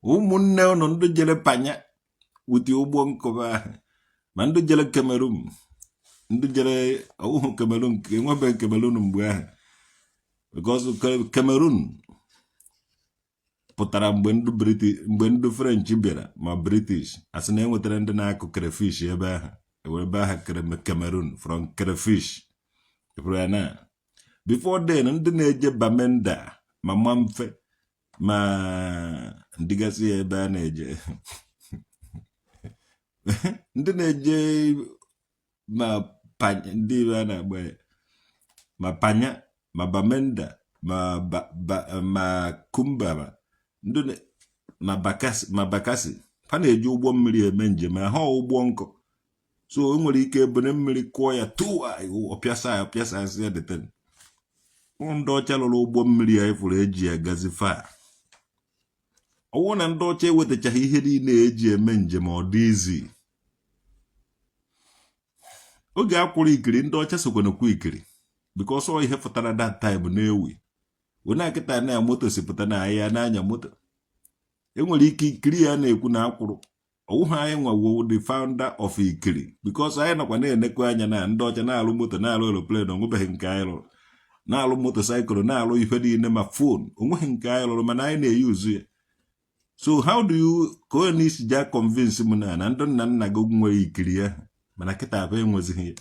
Speaker 1: Ụmụnne unu ndị jere panya wuti ụgbọ nkụ ahụ, ma ndị jere Cameroon, ndị jere ọwụhụ Cameroon nke enwebeghị Cameroon mgbe ahụ, because Cameroon pụtara mgbe ndị French bịara ma British asị na enwetara ndị na-akụ crayfish ebe ahụ kere Cameroon from crayfish. Before then ndị na-eje Bamenda ma Mamfe ma ndịgasị ebe a na-eje ndị na-eje ma panya ndị a na-agba ma panya ma Bamenda ma Kumba ma Bakassi ha na-eji ụgbọ mmiri eme njem ha ụgbọ nkụ. So enwere ike ebene mmiri kụọ ya tụwa ọpịasa asị ya deten. Ndị ọcha lụrụ ụgbọ mmiri ya ifuru eji ya gazi fa. Ọwụ na ndị ọcha ewetachaghị ihe niile eji eme njem ọ dị izi. Oge akwụrụ ikiri ndị ọcha sokwanakwu ikiri because ọ ihe fụtara that time na-ewi. Onye akịta na moto si pụta na ahịa na-anya moto. Enwere ike ikiri ya na-ekwu na akwụrụ. Ọwụhụ anyị nwawo the founder of ikiri because anyị nakwa na-enekwa anya na ndị ọcha na-alụ moto na-alụ aeroplane onwebeghị nke anyị lụrụ, na-alụ motorcycle na-alụ ife niile ma phone onweghị nke anyị lụrụ mana anyị na-eyuzu ya. So how do you ka onye n'isi ja convince m na ndị nna nna gị nwere ikiri ya mana kịta abụ enwezighị ya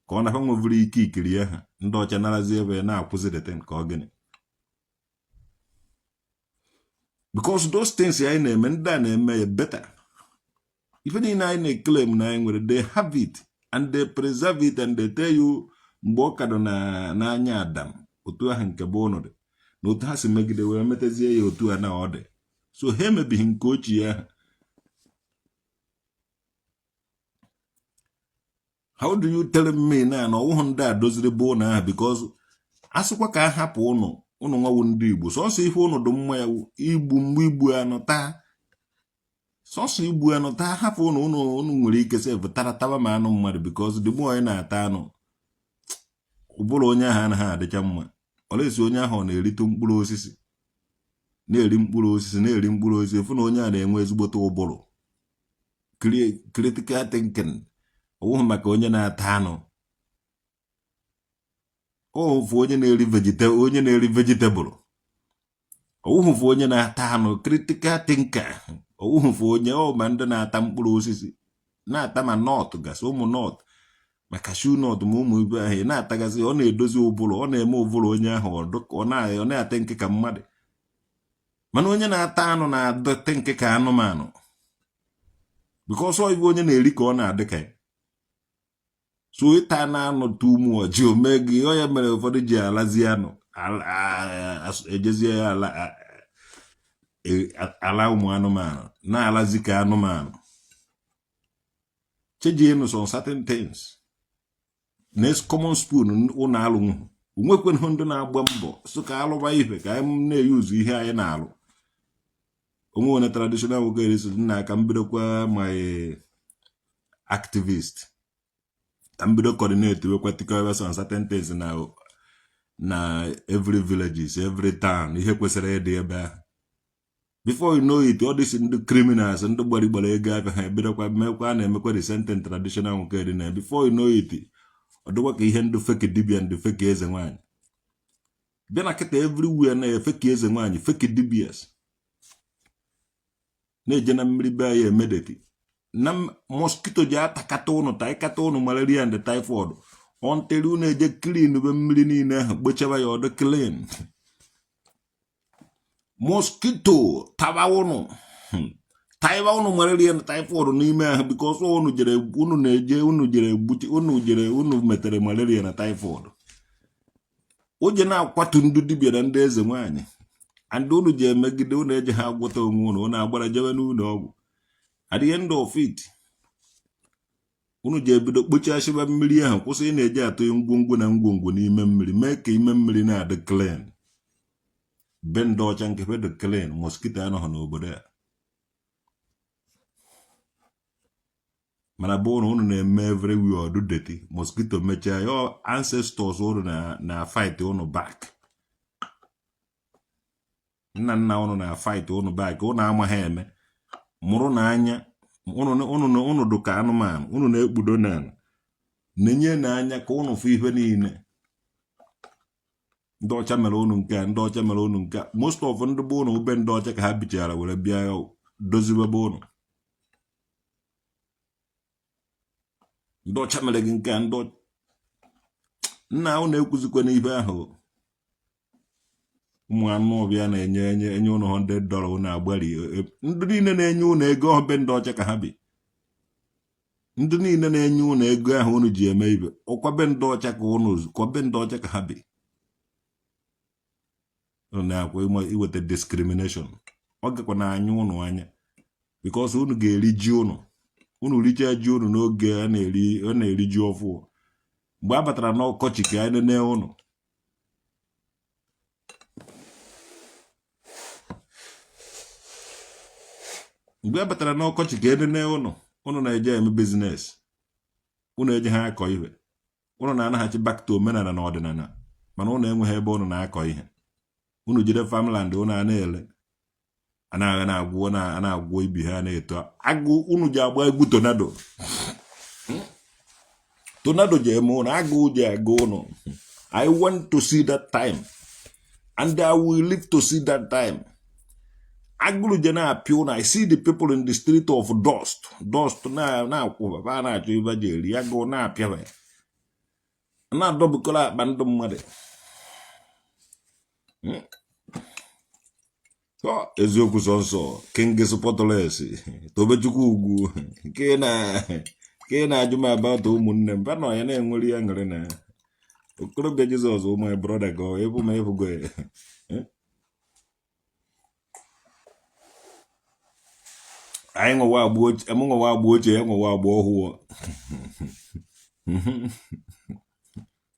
Speaker 1: ka ọ na ha nwevuru ike ikiri ya ha ndị ọcha narazi ebe na-akwụzi deten ka ọ gịnị. Because those things anyị na-eme ndị a na-eme ya better. Ife niile anyị na-eclaim na anyị nwere, they have it and they preserve it and they tell you mgbe ọ ka nọ n'anya Adam otu ahụ nke bụ ọnọdụ na otu ha si megide wee metezie ya otu a na ọ dị. So ha emebighị nke ochie ahụ. How do you tell me na ọwụhụ ndị a doziri bụ ụnụ ahụ because asịkwa ka a hapụ ụnụ nwawu ndị Igbo sọsọ ife ụnụ dị mma ya igbu mgbe igbu anụ taa sọsọ igbu anụ taa hapụ ụnụ nwere ike sef taba ma anụ mmadụ because the more anyị na-ata anụ ụbụrụ onye ahụ anaghị adịcha mma. Olesi onye ahụ ọ na-erite mkpụrụ osisi na-eri mkpụrụ osisi efu na onye a na-enwe ezigbote ụbụrụ critical thinking. Ọwụhụ maka onye na-ata anụ ofu onye na-eri vegetable. Ọwụhụ onye na-ata anụ critical thinker. Ọwụhụ onye ma ndị na-ata mkpụrụ osisi na-ata ma nọt gasị ụmụ nọt ma cashew nọt ma ụmụ ibe ahụ na-atagazi ọ na-edozi ụbụrụ ọ na-eme ụbụrụ onye ahụ ọ na-ata nke ka mmadụ mana onye na-ata anụ na-adịte nke ka anụmanụ because ọ ibe onye na-eri ka ọ na-adị ka ya. So ịta na anụ tumu ọjị ome gị ọ ya mere ụfọdụ ji alazi anụ ejezie ya ala ụmụ anụmanụ na-alazi ka anụmanụ chejienu some certain things. Next common spoon ụnụ alụ onwekwenụ ndị na-agba mbọ so ka alụba ife ka anyị na-eyuzu ihe anyị na-alụ. Onwe onye traditional nwoke eresi nna aka mbidokwa my activist ka mbido coordinate wekwa tikọ some certain things na every villages every town ihe kwesịrị ịdị ebe ahụ. Before you know it all these ndị criminals ndị gbara ego aka ha ebidokwa mekwa na-emekwa the same traditional nwoke dị na before you know it ọ dịkwa ka ihe ndị fake dibia ndị fake eze nwaanyị bịa na kịta everywhere na fake eze nwaanyị fake dibias na-eje na mmiri be anyị emedeti na mosquito ji atakata ụnụ taikata ụnụ malaria and typhoid ọnteri ụnụ eje clean be mmiri niile ahụ kpochaba ya ọdụ clean. Mosquito taba ụnụ taiba ụnụ malaria and typhoid n'ime ahụ because unu metere malaria na typhoid. Oje na-akwatu ndị dibịa na ndị eze nwaanyị and unu je emegide unu eje ha agwọta onwe unu agbara jebe n'ụlọ ọgwụ. At the end of it, unu je ebido kpochashiba mmiri ahụ, kwụsị na-eje atụ ngwongwo na ngwongwo n'ime mmiri, mee ka ime mmiri na-adị clean. Be ndị ọcha nke dị clean, mosquito anọghị n'obodo a. Mana bụ unu na-eme everywhere ọdụ dirty, mosquito mechaa your ancestors unu na fight unu back. Nna unu na fight unu back, unu amaghị eme. Mụrụ na anya unu dụ ka anụmanụ, unu na-ekpudo na-enye n'anya ka unu fụ ihe niile. Ndị ọcha mere unu nke a, ndị ọcha mere unu nke a. Most of ndị bụ unu ube ndị ọcha ka ha bichara were bịa dozibe bụ unu. Ndị ọcha mere gị nke a, nna unu ekwuzikwa n'ibe ahụ. Ụmụ anụ ọbịa na-enye unu $100 unu agbari. Ndị niile na-enye unu ego ọbe ndị ọcha ka ha bi. Ndị niile na-enye unu ego ahụ unu ji eme ibe, ọkwabe ndị ọcha ka unu kwabe ndị ọcha ka ha bi. Na-akwa iweta discrimination. Ọ gakwa na anya unu anya, because unu ga-eri ji unu richaa ji unu n'oge a na-eri ji ọfụ. Mgbe a batara n'ọkọchị ka a nene unu. Mgbe a batara n'ọkọchị ka enene unu na-eje eme business, unu eje ha akọ ihe, unu na-anaghachi back to omenala na ọdịnala, mana unu enweghị ebe unu na-akọ ihe. Unu jide farmland unu na-ele, na-agwụ ibi ha na-eto agụ. Unu ji agba egwu tornado ji eme unu, agụ ji agụ unu. I want to see that time, and I will live to see that time. Agụrụ je na-apịa unu. I see the people in the street of dust na-akwụba ba na-achọ ibe ji eri. Agụ na-apịa na-adọbukọrọ akpa ndụ mmadụ. Eziokwu sọnsọ King Supporters Tobechukwu ugwu nke na-ajụ m about ụmụnne m. Ba nọ ya na-enwere ya ngere na okorobịa Jizọs, my brother go ebu ma ebugo. Anyị nwewa agba ochie, enwewa agba ọhụụ.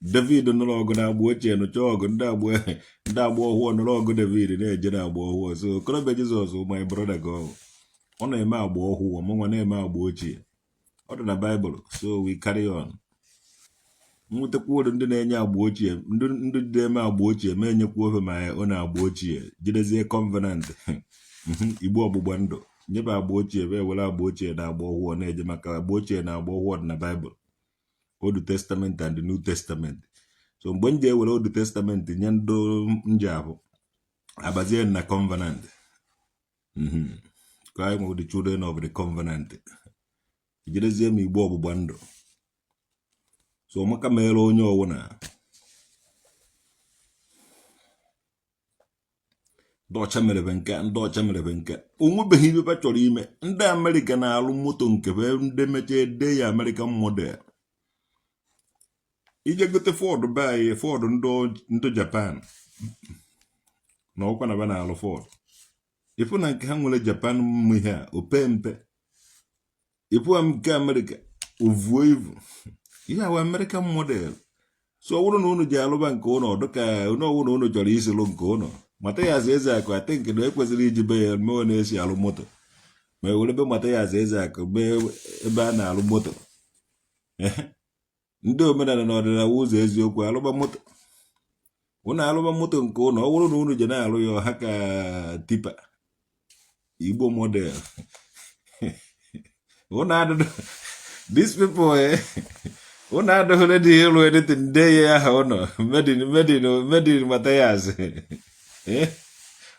Speaker 1: David nụrụ ọgụ na agba ochie, nụcha ọgụ ndị agba ọhụụ nụrụ ọgụ David na-eje na agba ọhụụ. So okorobịa Jizọs, my brother go, ọ na-eme agba ọhụụ, mụnwa na-eme agba ochie. Ọ dị na Bible, so we carry on. Nwetakwa ụdị ndị na-enye agba ochie, ndị na-eme agba ochie ma enyekwa ofe ma ọ na-agba ochie, jidezie covenant Igbo ọgbụgba ndụ, nyebe agba ochie ebe were agba ochie na agba ọhụụ na-eje, maka agba ochie na agba ọhụụ dị na Bible, Old Testament and the New Testament. So mgbe m ji ewere Old Testament nye ndị nje ahụ, abazie na covenant. Ka anyị nwere the children of the covenant. Jidezie m Igbo ọgbụgba ndụ. So maka mere onye ọwụna ndị ọcha merebe nke onwebeghị ibe chọrọ ime. Ndị Amerịka na-alụ moto nke ndị mechaa ede ya American model. Ije gote Ford by Ford ndị Japan na ọkwa na ba na-alụ Ford. Ifu na nke ha nwere Japan ihe a ope mpe. Ifu nke Amerịka ovuo ivu. Ihe a American model. So ọ bụrụ na unu ji alụba nke ụnọ dịka ọwụna unu chọrọ isi lụ nke ụnọ, Mathias Ezeaku atink na ekwesịrị iji be ya mee na-esi alụ moto, ma ewere be Mathias Ezeaku ebe a na-alụ moto. Ndị omenala na ọdịnala ụzọ eziokwu alụba moto. Unu alụba moto nke ụnọ, ọ bụrụ na unu ji na-alụ ya ọha ka tipa Igbo model. Unu adụdụ these people unu adụghịrị dị ịlụ editing nde ya aha ụnọ medin Mathias.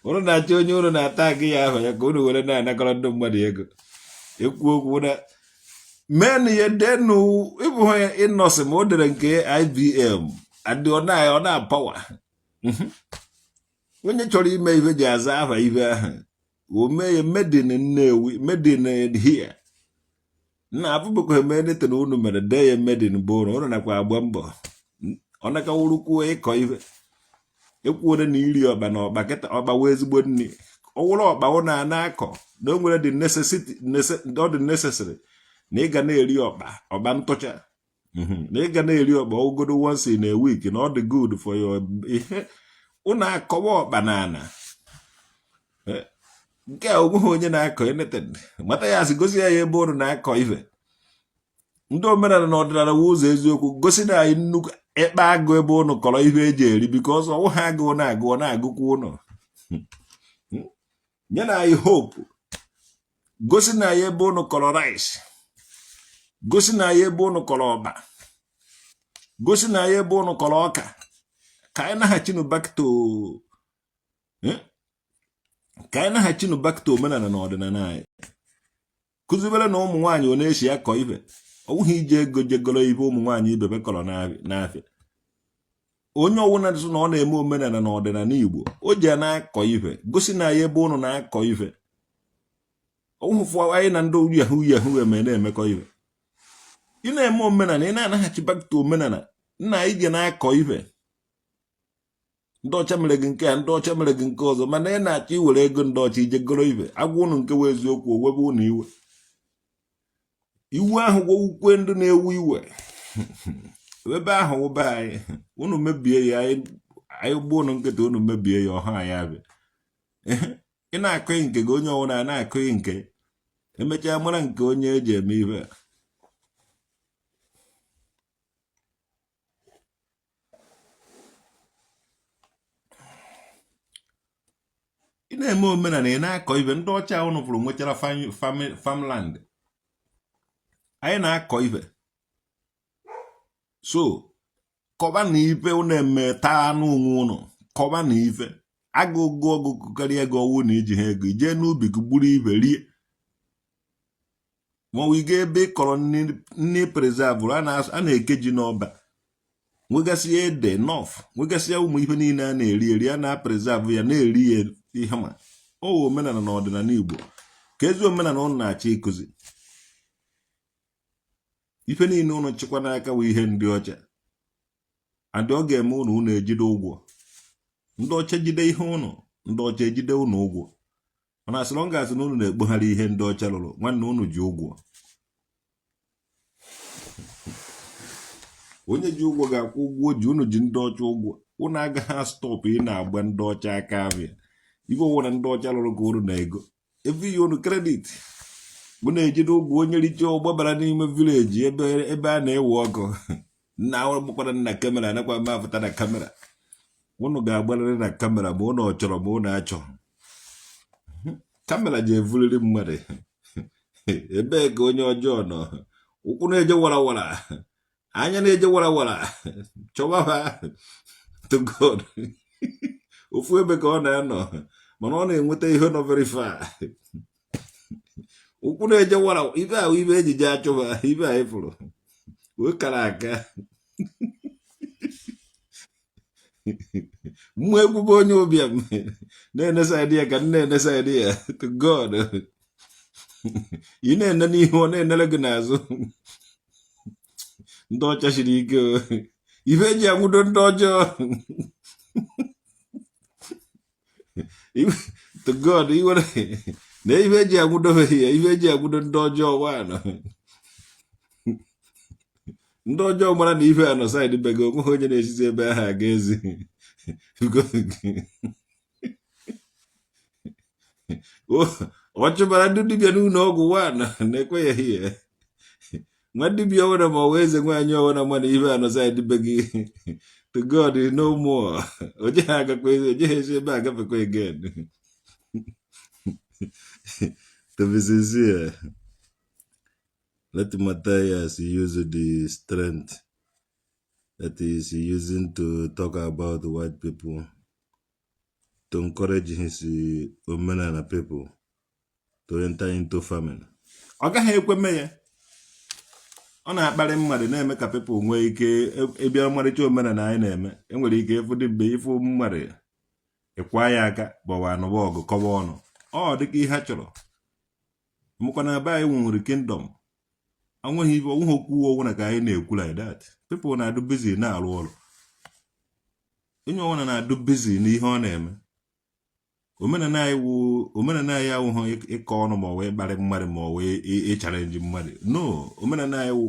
Speaker 1: Unu na-achọ onye unu na-ata gị ya ahụ ya ka unu were na-anakọrọ ndị mmadụ ego. Ekwu okwu na men ya denu ịbụ ya ịnọsị ma o dere nke IBM adị ọ na-apawa. Onye chọrọ ime ife ji aza aha ife ahụ, o mee ya medin Nnewi, medin here. Na abụbụkwa eme nete na unu mere dee ya medin bụ unu nakwa agba mbọ. Ọ naka wurukwuo ịkọ ife. ekwuore na iri ọkpa na ọkpa kịta ọkpa wee ezigbo nri ọwụrụ ọkpa ọ na-akọ na o nwere the necessary na ị ga na-eri ọkpa ntụcha na ị ga na-eri ọkpa ogodo once in a week na ọ dị good for your ihe ụnụ akọwa ọkpa na ana nke a onweghị onye na-akọ anything Mathias gosi ya ebe ụnụ na-akọ ife ndị omenala na ọdịnala wụ ụzọ eziokwu gosi na anyị nnukwu ekpe agụ ebe ụnụ kọrọ ihe eji eri because ọwụ ha agụụ na-agụkwa ụnụ nye na anyị hope gosi na anyị ebe ụnụ kọrọ rice gosi na anyị ebe ụnụ kọrọ ọba gosi na anyị ebe ụnụ kọrọ ọka ka anyị naghachinu back to omenala na ọdịnala anyị kụzibere na ụmụ nwaanyị ọ na-esi akọ ibe ọwụghị ije ego jegoro ibe ụmụ nwaanyị ibebe kọrọ n'afịa onye ọwụna dịsụ na ọ na-eme omenala na ọdịnala Igbo o ji na-akọ ife gosi na ya ebe ụnụ na-akọ ife ọwụfụ anyị na ndị yahoo eme na-emekọ ife ị na-eme omenala ị na-anaghachi back to omenala nna anyị ji na-akọ ife ndị ọcha mere gị nke a ndị ọcha mere gị nke ọzọ mana ị na-achọ iwere ego ndị ọcha ije goro ife agwa ụnụ nke wee eziokwu owebe ụnụ iwe ahụ gwowukwe ndị na-ewu iwe ebe ahụ ụba anyị unu mebie ya anyị gbuo ụnụ nkịta unu mebie ya ọha anyị abịa ị na-akụghị nke gị onye ọwụna na-akụghị nke emechaa mara nke onye eji eme ife ị na-eme omenala ị na-akọ ife ndị ọcha ụnụ pụrụ nwechara farmland anyị na-akọ ife so kọba na ife ụnụ eme taa anụ onwe ụnụ kọba na ife agụgụ ọgụgụ karịa ego ọwụ na iji ha ego ijee n'ubi gị gburu ife rie maọbụ ị ga ebe ị kọrọ nri preserve a na-eke ji n'ọba nwegasịa ede nọf nwegasịa ụmụ ife niile a na-eri a na-preserve ya na-eri ya ihe ma ọ omenala na ọdịnala Igbo ka ezi omenala ụnụ na-achọ ịkụzi ife niile ụnụ chịkwa n'aka wụ ihe ndị ọcha adị ọ ga-eme ụnụ ejide ụgwọ ndị ọcha jide ihe ụnụ ndị ọcha ejide ụnụ ụgwọ mana asịrọ m gasị na ụnụ na-ekpogharị ihe ndị ọcha lụrụ nwanne ụnụ ji ụgwọ onye ji ụgwọ ga-akwụ ụgwọ ji ụnụ ji ndị ọcha ụgwọ ụnụ agaghị stọpụ ị na-agba ndị ọcha aka abịa ife ọwụna ndị ọcha lụrụ ka ụnụ na ego evi ya ụnụ kredit bụ na-ejide ụgwọ onye riche ụgbọbara n'ime vileji ebe a na-ewe ọkụ nna gbakwara na kamera nakwa mapụta na kamera ụnụ ga-agbarịrị na kamera ma ụnụ chọrọ ma ụnụ achọ kamera ji evuriri mmadụ ebee ka onye ọjọọ nọ ụkwụ na-eje warawara anya na-eje warawara chọba ha to God ofu ebe ka ọ na-anọ mana ọ na-enweta ihe nọ very far ụkwụ na-eje wara ibe ahụ ibe ejije achụba ibe anyị fụrụ wee kara aka mmụ ekwube onye ụbịam na-enesa ya ka na-enesa ya to God ị na-ene n'ihu ọ na-enere gị n'azụ ndị ọcha siri ike ibe eji anwụdo ndị ọjọọ to God iwere na ife eji agwụdobeghị ya ife eji agwụdo ndị ọjọọ nwaanọ ndị ọjọọ mara na ife anọ saịdị bego onweghị onye na-esizi ebe ahụ aga ezi ọ chụbara ndị dibịa n'ụlọ ọgwụ nwaanọ na-ekweghị ya nwa dibịa ọwụna ma ọwa eze nwaanyị ọwụna ma na ife anọ saịdị bego to God no more ojeghị esi ebe a gafekwa again. To be sincere, let Mathias use the strength that he is using to talk about white people to encourage his Omenala people to enter into farming. Ọ gaghị ekweme ya. Ọ na-akparị mmadụ na-eme ka people nwee ike ịbịa mmarịcha omenala anyị na-eme. Enwere ike ịfụ dị mgbe ịfụ mmadụ ịkwa ya aka gbawa anụba ọgụ kọba ọnụ. Ọ dịka ihe ha chọrọ. Mụkwa na be anyị nwere kingdom. Anweghị ibe okwu owu na ka anyị na-ekwu like that. People na-adụ busy na-arụ ọrụ. onye ọbụla na-adụ busy n'ihe ọ na-eme. Omenala anyị awụghị ịkọ ọnụ ma ọ wee kparị mmadụ ma ọ wee ịchalenji mmadụ. No, omenala anyị wụ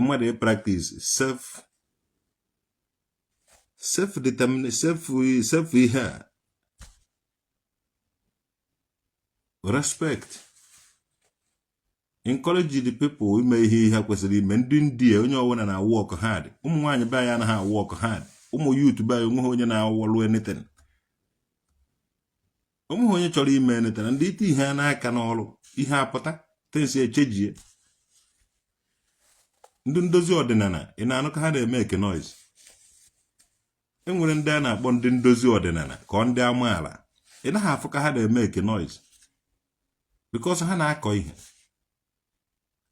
Speaker 1: mmadụ practice self ihe a respect, encourage the people ime ihe ha kwesịrị ime. Ndị onye ọbụla na work hard. Ụmụ nwaanyị be anyị anaghị work hard. Ụmụ youth be anyị onwe onye na-awọlụ anything. Ụmụ onye chọrọ ime anything. Ndị ite ihe n'aka n'ọrụ ihe apụta tensi echejie. Ndị ndozi ọdịnala ị na-anụ ka ha na-eme eke noise. Enwere ndị a na-akpọ ndị ndozi ọdịnala ka ndị amaala. Ị naghị afụ ka ha na-eme eke noise because ha na-akọ ihe.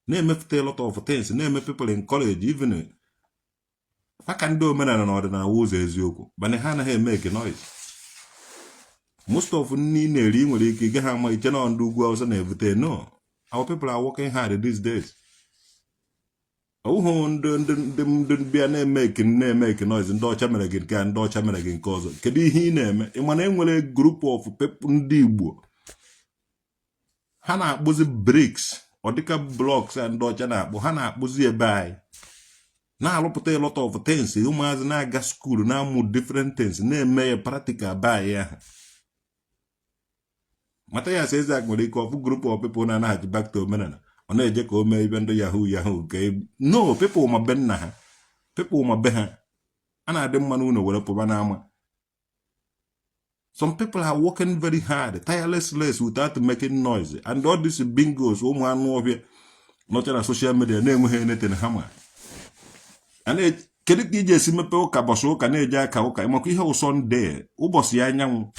Speaker 1: Na-emepụta a lot of things, na-eme people encourage even aka ndị omenala na ọdịnala ụzọ eziokwu bana ha anaghị eme eke noise. Most of nni na-eri nwere ike ige ha ama iche na ndị ugwu Hausa na-evute. No, our people are working hard these days. Ọwụhụ ndị bịa na-eme eke noise ndị ọcha mere gị nke ndị ọcha mere gị nke ọzọ. Kedu ihe ị na-eme? Ị ma na enwere group of people ndị Igbo ha na-akpụzi bricks ọ dịka blocks a ndị ọcha na-akpụ. Ha na-akpụzi ebe anyị na-alụpụta a lot of things. Ụmụazị na-aga school na-amụ different things na-eme ya practical by ya. Mathias Ezeaku nwere ike ọfụ group of people na-anaghị back to omenala ọ na-eje ka o mee ibe ndị yahoo nke no people ma be nna ha, people ma be ha. A na-adị mma n'ụlọ were pụba n'ama. Some people are working very hard, tirelessly without making noise. And all these bingos, ụmụ anụ ọbịa nọcha na social media na-enweghị anything ha ma. Kedu ka iji esi mepe ụka bọsụ ụka na-eje aka ụka maka ihe Sunday ụbọchị anyanwụ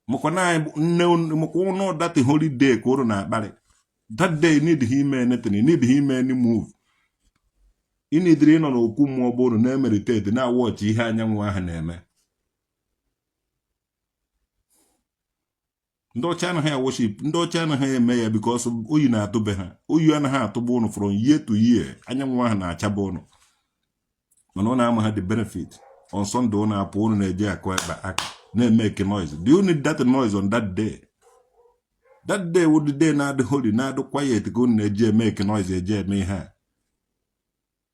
Speaker 1: maka na nne maka ụnọ that holiday ka ụrụ na-akparị. That day need him anything, need him any move. You need to ịnọ n'okwu mmụọ bụrụ na-emeritate na watch ihe anyanwụ ahụ na-eme. Ndị ọcha anaghị worship, ndị ọcha anaghị eme ya because oyi na-atụbe ha. Oyi anaghị atụba ụnụ from year to year. Anyanwụ ahụ na-achaba ụnụ. Mana ọ na-ama ha the benefit. On Sunday ọ na-apụ ụnụ na-eje akụ ebe aka na-eme eke noise. Do you need that noise on that day? That day would the day na-adị holy na-adị quiet ka ụnụ na-eje eme eke noise eje eme ihe a.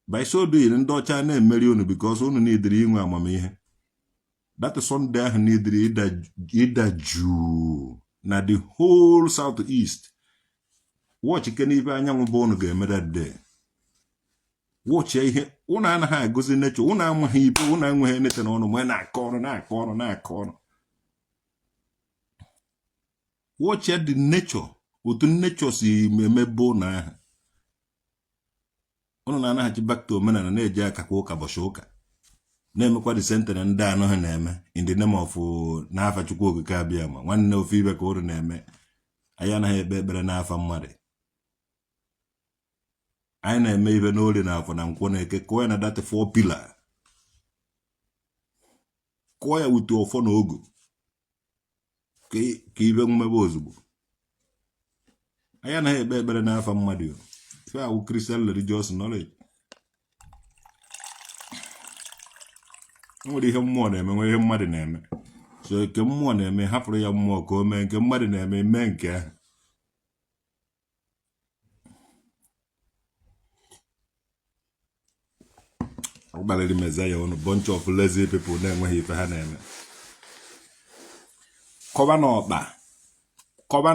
Speaker 1: By so doing ndị ọcha na-emeri ụnụ because ụnụ na-ediri inwe amamihe. That Sunday ahụ na-ediri ịda juu na the whole southeast. Watch ike ibe anyanwụ bụ ụnụ ga-eme that day. Watch ihe ụnụ anaghị agụzi nature, ụnụ amaghị ibe, ụnụ enweghị nete n'ọnụ ma na-akọ ọnụ. Watch the nature, otu nature si emebe ụnụ ahụ. Ụnụ na-anaghị back to omenala na-eje aka kwa ụka bọchị ụka. Na-emekwa the same thing ndị anọ ha na-eme in the name of n'afa Chukwu okike abịa ma nwanne ofe ibe ka ụrụ na-eme. Anyị anaghị ekpe ekpere n'afa mmadụ. Anyị na-eme ibe n'orie na afọ na nkwọ na eke kụọ ya na that 4 pillar. Kụọ ya wute ọfọ na ogu ka ibe mmebe ozugbo. Anyị anaghị ekpe ekpere n'afa mmadụ. Ife awụ Christian religious knowledge. Nwere ihe mmụọ na-eme nwere ihe mmadụ na-eme. So nke mmụọ na-eme hapụrụ ya mmụọ ka o mee, nke mmadụ na-eme mee nke ahụ. Ọgbalịrị meza ya ọnụ bunch of lazy people na-enweghị ife ha na-eme. Kọba na ọkpa, kọba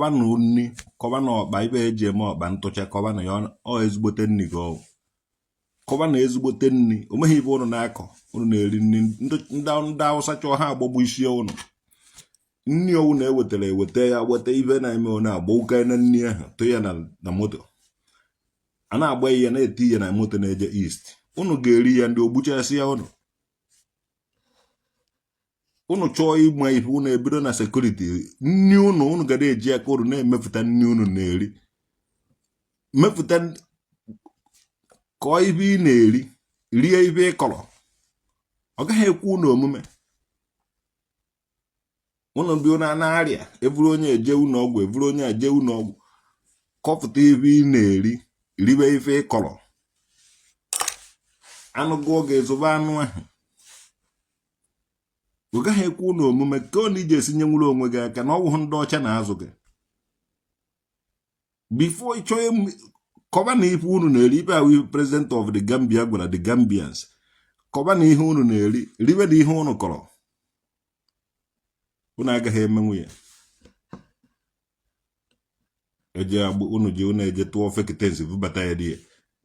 Speaker 1: na nni, kọba na ọkpa ibe eji eme ọkpa ntụcha, kọba na ya ọ ezigbote nni gị ọwụ. Kọba na ezigbote nni, o meghị ibe ụnụ na-akọ, ụnụ na-eri nni. Ndị Hausa chọọ ha agbagbu isi ụnụ. Nni ọwụ na-ewetara eweta ya weta ibe na-eme ọ na-agba ụka na nni ahụ tụ ya na moto. A na-agba ya na-eti ya na moto na-eje east. Ụnụ ga-eri ya ndị ogbuchasị ya ụnụ. Ụnụ chọọ ịma ife ụnụ ebido na security. Nni ụnụ ga na-eji aka ụnụ na-emepụta nni ụnụ na-eri. Mepụta kọọ ibe ị na-eri, rie ibe ị kọrọ. Ọ gaghị ekwu ụnụ omume. Ụnụ bi ụnụ na-arịa, eburu onye eje ụnụ ọgwụ, eburu onye eje ụnụ ọgwụ. Kọpụta ibe ị na-eri, ribe ife ị kọrọ. Anụ gụọ ga-ezobe anụ ahụ. Oga ha ekwu na omume ka ọ na ije esinye nwere onwe gị aka na ọwụ ndị ọcha na-azụ gị. Before ịchọọ kọba na ihe unu na-eri ibe ahụ president of the Gambia gwara the Gambians kọba na ihe unu na-eri ribe na ihe unu kọrọ unu agaghị emenwu ya. Eje agbụ unu ji unu eje tụọ fekitensi vubata ya dị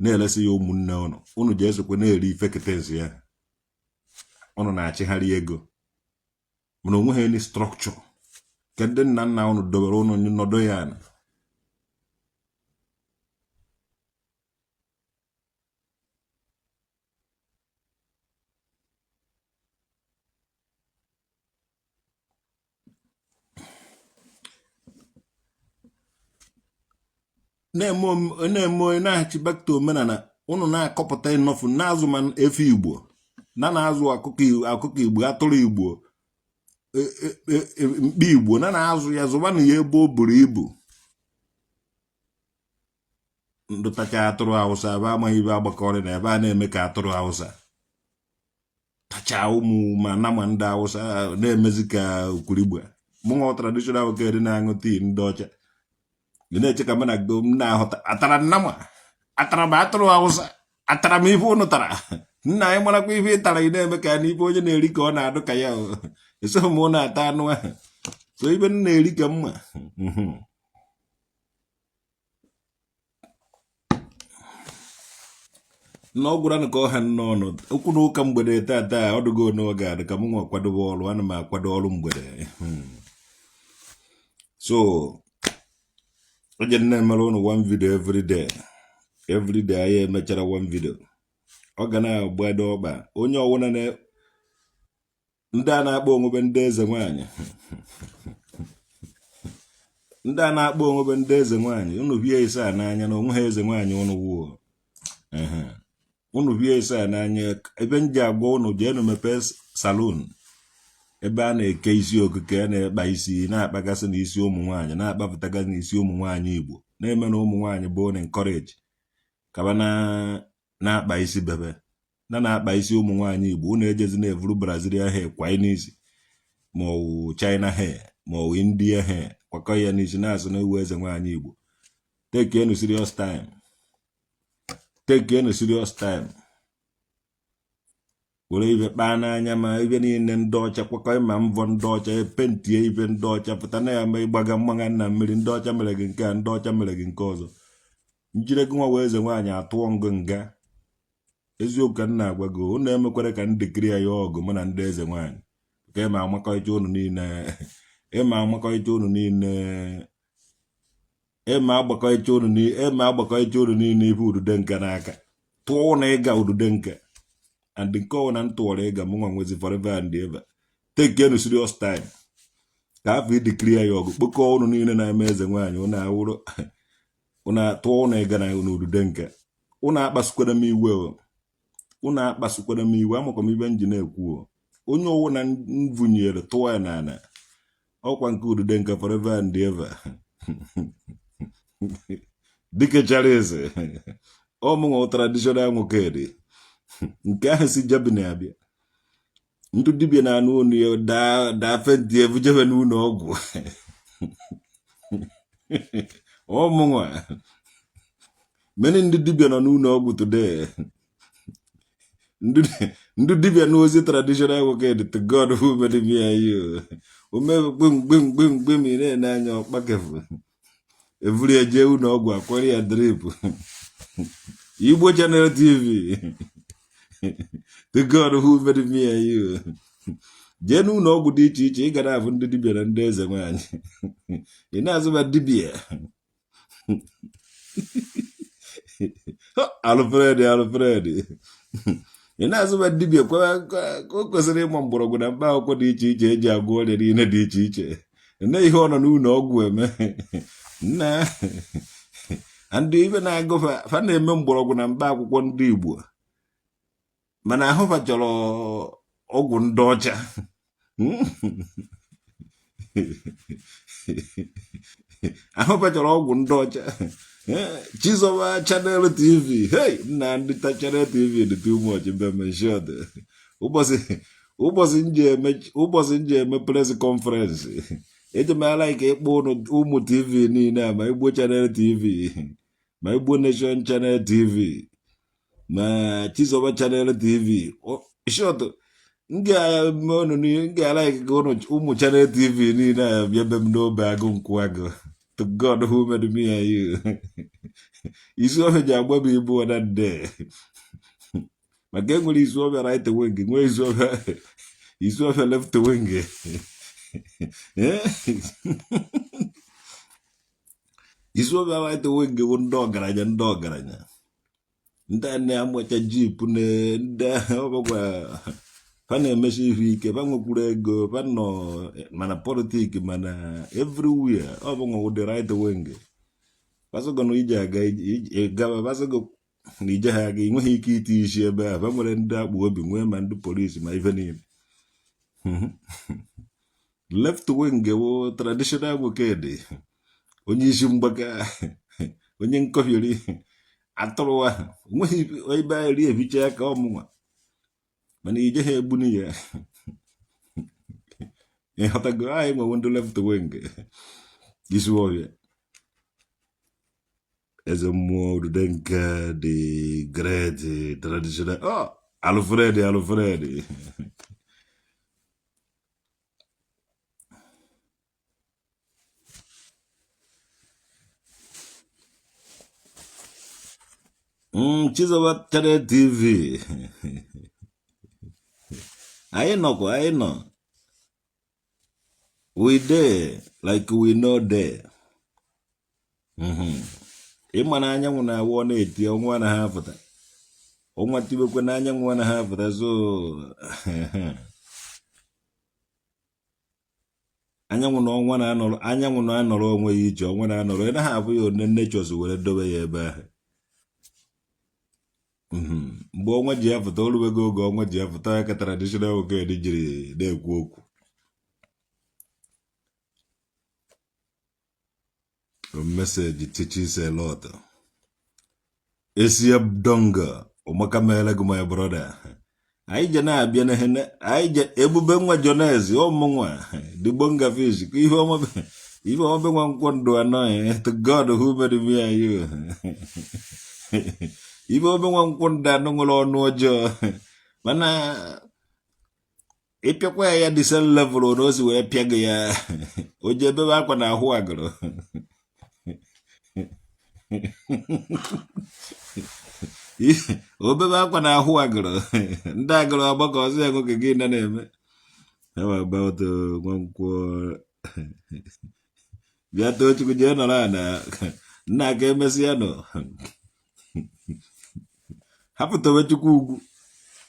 Speaker 1: na-elesi ya ụmụnne unu ji esokwe na-eri fekitensi ya unu na-achịgharị ego mana onwe ha any structure ka ndị nna nna unu dobere unu nọdụ ya na na-eme na-ahachi back to omenala unu na-akọpụta enough na-azụ ma efe Igbo na-azụ akụkọ Igbo atụrụ Igbo mkpi Igbo na-azụ ya zụba na ya ebe o buru ibu ndụ tacha atụrụ Hausa ebe amaghị ibe agbakọrị na ebe a na-eme ka atụrụ Hausa tacha ụmụ ma na ma ndị Hausa na-emezi ka okwurigbe mụnwa traditional nwoke dị na-aṅụ tii ndị ọcha na-eche ka mana go m na-ahụta atara nna m atara m atụrụ Hausa atara m ife unu tara nna anyị marakwa ife ị tara ị na-eme ka na ife onye na-eri ka ọ na-adụ ka ya esoghị m na-ata anụ ahụ so ibe m na-eri ka mma na ọ gwụra ka ọha n'ọnụ okwu na ụka mgbede taa ọdụgo n'oge adị ka m nwa akwadobe ọrụ ana m akwado ọrụ mgbede so oje na-emere ụnụ one video every day anyị emechara one video ọ ga na-agbado ọkpa onye ọwụna na ndị a na-akpọ onwebe ndị eze nwaanyị ndị a na-akpọ onwebe ndị eze nwaanyị unu bie ise a n'anya na onwe ha eze nwaanyị ụnụ wuo unu bie ise a n'anya ebe m ji agwa ụnụ jee nu mepee salon ebe a na-eke isi okike a na-ekpa isi na-akpagasị na isi ụmụ nwaanyị na-akpapụtagasị na isi ụmụ nwaanyị Igbo na-eme na ụmụ nwaanyị bụ na encourage kaba na-akpa isi bebe na-akpa isi ụmụ nwaanyị Igbo unu ejezi na-evuru Brazilian hair kwa n'isi ma ọ wụ China hair ma ọ wụ India hair kwakọ ya n'isi na-asụ na ewu eze nwaanyị Igbo take enu serious time were ibe kpaa n'anya ma ibe niile ndị ọcha kwakọ ma mvọ ndị ọcha pentie ibe ndị ọcha pụta na ya ma ịgbaga mmanya na mmiri ndị ọcha mere gị nke a ndị ọcha mere gị nke ọzọ njire gị nwa wee eze nwaanyị atụọ ngụ nga eziokwu ka nna agwa gị unu emekwere ka ndekiri ya ọgụ mụ na ndị eze nwaanyị ka ịma amakọrịta unu niile ịma agbakọrịta unu niile ibe udude nke n'aka tụọ na ịga udude nke and nke ọwụ na ntụwara ịga mụ nwa nwezi forever and ever take enu serious time ka afọ idekiri ya ọgụ kpokọọ unu niile na-eme eze nwaanyị unu awụrụ unu atụọ na ịga na udude nke unu akpasukwara m iwe amakwa m ibe nji na-ekwu onye ọwụ na mvụnyere tụọ ya n'ala ọkwa nke udude nke forever and ever dike chara eze ọmụnwa traditional nwoke dị nke ahụ si Germany abịa ndị dibịa na-anụ onu ya daa fenti evujebe n'ụlọ ọgwụ ọmụnwa many ndị dibịa nọ n'ụlọ ọgwụ today ndị dibịa n'ozi traditional nwoke dị to God who made me and you omebe gbem ị na-anya ọkpakefu evuri eje ụlọ ọgwụ akwara ya drip Igbo Channel TV the God who made me and you jee n'ụlọ ọgwụ dị iche iche ị ga na-abụ ndị dibịa na ndị eze nwaanyị ị na-azụba dibịa Alfred ị na-azụba dibịa o kwesịrị ịma mgbọrọgwụ na mkpa akwụkwọ dị iche iche eji agwọ ọrịa niile dị iche iche na ihe ọ nọ n'ụlọ ọgwụ eme nna ndị ibe na-agụ fa na-eme mgbọrọgwụ na mkpa akwụkwọ ndị Igbo mana ahụfa chọrọ ọgwụ ndị ọcha ahụfa chọrọ ọgwụ ndị ọcha Chizoba Channel TV hey nna ndị Channel TV dị too much mbe mentioned ụbọchị nje eme press conference ejemala ike ịkpọ ụmụ TV niile a ma Igbo Channel TV ma Igbo Nation Channel TV ma Chizoba Channel TV short nga-ala ike ụmụ Channel TV niile a bịa be m n'obe agụ nkwụ agụ to God who made me and you isi ofe ji agba m ibu na nde maka enwere isi ofe right wing nwee isi ofe left wing isi ofe right wing bụ ndị ọgaranya ndị a na-amụcha jip ndị ọbụgwa fa na-emechi ihe ike fa nwekwuru ego fa nọ mana politiki mana everywhere ọbụnwa wụ the right wing pasogo na ije gaba pasogo na ije ha aga enweghị ike iti isi ebe a fa nwere ndị akpụ obi nwee ma ndị polisi ma ife niile left wing wụ traditional wokedi onye isi mgbaka onye nkọhiri atụrụwa nweghị ebe a ri eficha aka ọmụnwa mana ije ha egbuni ya ịghọtago anyị nwewe ndị left wing isi ọbịa eze mmụọ Ududenke the great traditional Alfred Chizoba Channel TV anyị nọ we there like we know there ịma na anyanwụ na-awụ na-eti ọnwa na ha pụta ọnwa tibekwe na anyanwụ na ha pụta so anyanwụ na ọnwa na-anọrọ anyanwụ na-anọrọ onwe ya iche ọnwa na-anọrọ ị naghị abụ ya one nechọs were dobe ya ebe ahụ mgbe ọnwa ji apụta olubego oge ọnwa ji apụta ya ka traditional wokedi jiri na-ekwu okwu message teaches a lot Isiagu ụmụaka mere gị my brother anyị je na-abịa na anyị je ebube nwa Jones ọmụnwa digbo ngafish ihe ọmọbe nwa nkwọ ndụ anọ to God who made me and you ibe obe nwa nkwụ ndị anụ nwere ọnụ ọjọọ mana ịpịakwa ya disen level na o si wee pịa gị ya o ji ebebe akwa na ahụ agụrụ obebe akwa na ahụ agụrụ ndị agụrụ ọgbakọ ọzọ ya nwoke gị na-eme about nwankwọ bịa too Chukwu jee nọrọ na nna aka emesịa nọ hapụtawe Chukwu ugwu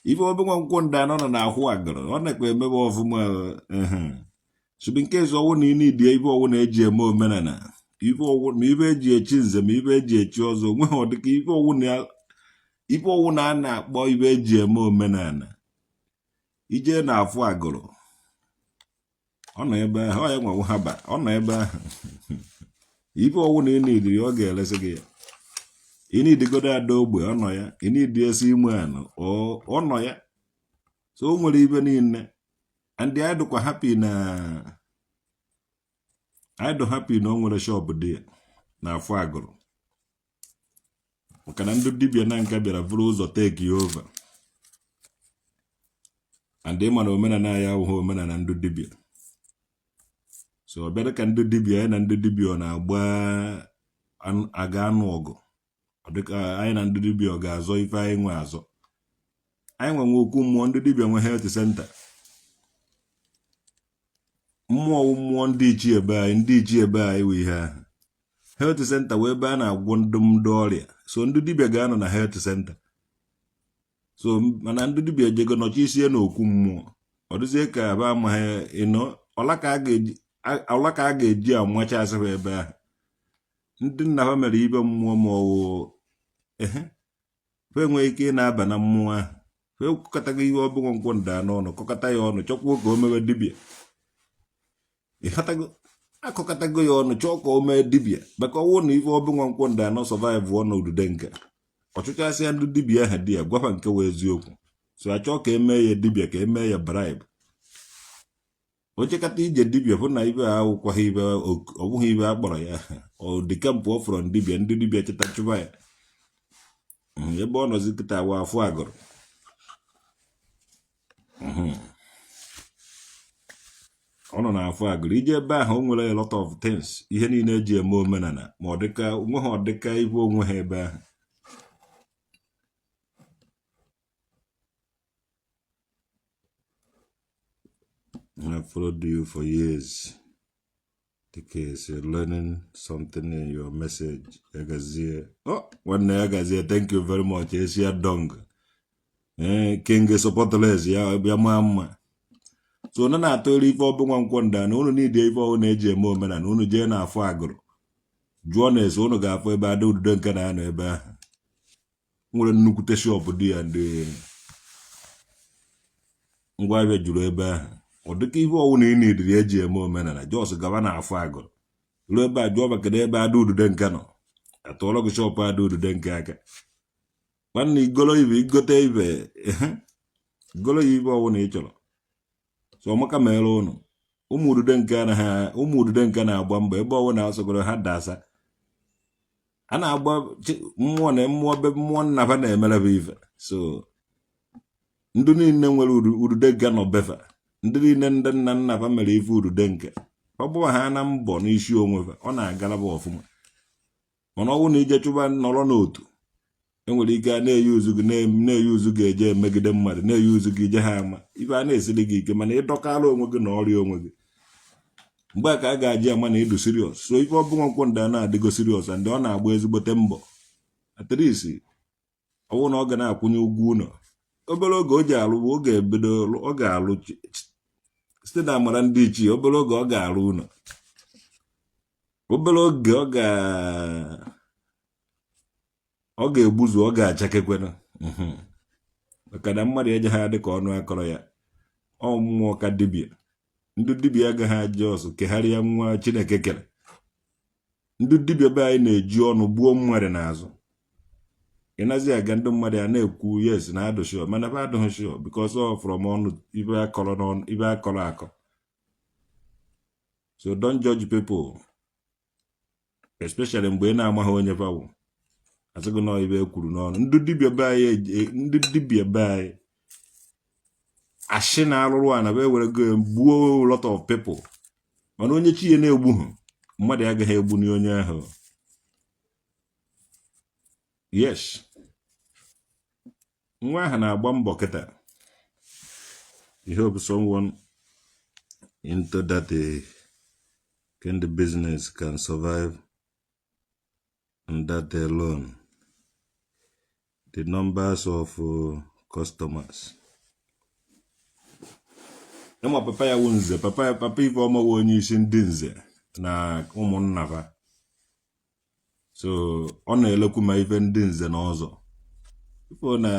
Speaker 1: ife obe nwa nkwụ ndị anọ nọ na-ahụ agụrụ ọ na-ekwe emebe ọfụma subi nke ezi ọwụ na ịna idie ife ọwụ na-eji eme omenala ife ọwụ ma ife eji echi nze ma ife eji echi ọzọ onweghị ọdịka ife ọwụ na a na-akpọ ife eji eme omenala ije na-afụ agụrụ ọ nọ ebe ahụ ọ ya nwewu haba ọ nọ ebe ahụ ife ọwụ na ịna idiri ọ ga-elesi gị ya ịnidigodo ada ogbe ọ nọ ya ịnidi esi ime anụ ọ nọ ya so o nwere ibe niile and I do happy na o nwere shop dị na afọ agụrụ maka na ndị dibịa na nka bịara bụrụ ụzọ take over and ịma na omenala ya ahụhụ omenala ndị dibịa so ọ bịara ka ndị dibịa ya na ndị dibịa ọ na-agba aga anụ ọgụ ọ dịka anyị na ndị dibịa ọ ga-azọ ife anyị nwe azọ anyị nwe okwu mmụọ ndị dibịa nwe health center mmụọ ndị ichie ebe anyị wee ihe ahụ health center wee ebe a na-agwọ ndị ọrịa so ndị dibịa ga-anọ na health center so mana ndị dibịa jego nọchi isie na okwu mmụọ ọ dịzie ka aba amaghị ịnọ ọla ka a ga-eji amacha asịrị ebe ahụ ndị nna ha mere ibe mmụọ ma ọwụ fe nwee ike ị na-aba na mmụọ ahụ fe kọkọtago ihe ọbụghị nkwụ ndị anọ ọnụ kọkọta ya ọnụ chọkwuo ka o mewe dibịa ịghọtago akọkọtago ya ọnụ chọọ ka o mee dibịa maka ọwụ na ife ọbụghị nkwụ ndị anọ survive ọnụ Ududenke ọchụchasịa ndị dibịa ahụ dị ya gwafa nke wee eziokwu so achọ ka eme ya dibia ka eme ya bribe ochekata ije dibia hụ na ibe ahụ kwa ibe ọ bụghị ibe akpọrọ ya o dịka mpụ ọfụrụ dibia ndị dibia cheta chụba ya ebe ọ nọzi kịta wa afọ agụrụ ọ nọ n'afọ agụrụ ije ebe ahụ o nwere a lot of things ihe niile eji eme omenala ma ọ dịka onwe ha ọ dịka ibe onwe ha ebe ahụ I followed you for years. The case, you're learning something in your message. Agazie. Oh, one Agazie, thank you very much. Isiagu. King supportless, ya mama. So na atoli ife obunwa nkwonda na unu need ife o na-eji eme omena na unu je na afọ agụrụ. Jụọ na eso unu ga-afọ ebe ada ududo nke na anọ ebe ahụ. Nwere nnukwute shop dị ya ndị ngwa abịa juru ebe ahụ. Ọ dịka ihe ọwụ na ị na-ediri eji eme omenala jos gaba na afọ agụrụ ruo ebe a jụọ maka ebe ada udude nke nọ atụọrọ gị shọpụ ada udude nke aka nwanne igolo ibe igote ibe igolo ya ibe ọwụ na ị chọrọ so ọmaka mere ụnụ ụmụ udude nke na-agba mbọ ebe ọwụ na-asọgoro ha dasa a na-agba mmụọ na mmụọ be mmụọ nnaba na-emerebe ife so ndụ niile nwere udude nke nọ befa ndị niile ndị nna nna fa mere ife udude nke ọ bụwa ha na mbọ n'isi onwe fa ọ na-agalaba ọfụma mana ọ bụrụ na ije chụba nọrọ n'otu enwere ike a na-eyi uzu gị na-eyi uzu gị eje emegide mmadụ na-eyi uzu gị ije ha ama ife a na-esili gị ike mana ịdọkala onwe gị na ọrịa onwe gị mgbe ka a ga-aji ama na ịdụ siriọs so ife ọbụnwa nkwọnda na-adịgo siriọs ndị ọ na-agba ezigbote mbọ atrisi ọ bụrụ na ọ ga na-akwụnye ụgwọ ụlọ obere oge o ji alụ oge ebido ọ ga-alụ site na amara ndị ichie obere oge ọ ga-arụ ụlọ obere oge ọ ga-egbuzu ọ ga-achakekwena maka na mmadụ eje ha dị ka ọnụ akọrọ ya ọ mmụọ ka dibịa ndị dibịa agaghị aja ọsụ kegharịa nwa Chineke kere ndị dibịa be anyị na-eji ọnụ gbuo mmadụ n'azụ ịnazi aga ndị mmadụ a na-ekwu yes na adụ sure mana ba adụghị sure because of from ọnụ ibe akọrọ akọ so don't judge people especially mgbe ị na-amaghị onye bawo asịgụ na ibe ekwuru n'ọnụ ndị dibịa be anyị ashị na alụrụ a na be were go gbuo lot of people mana onye chi ya na-egbughị mmadụ agaghị egbu n'onye ahụ yes nwa ahụ na-agba mbọ kịta I hope someone into that kind of business can survive on that alone. The numbers of customers. Ema papa ya wunze, papa ife ọma wo onye isi ndị nze na ụmụnna fa. So ọ na-elekwu ma ife ndị nze na ọzọ. Ifo na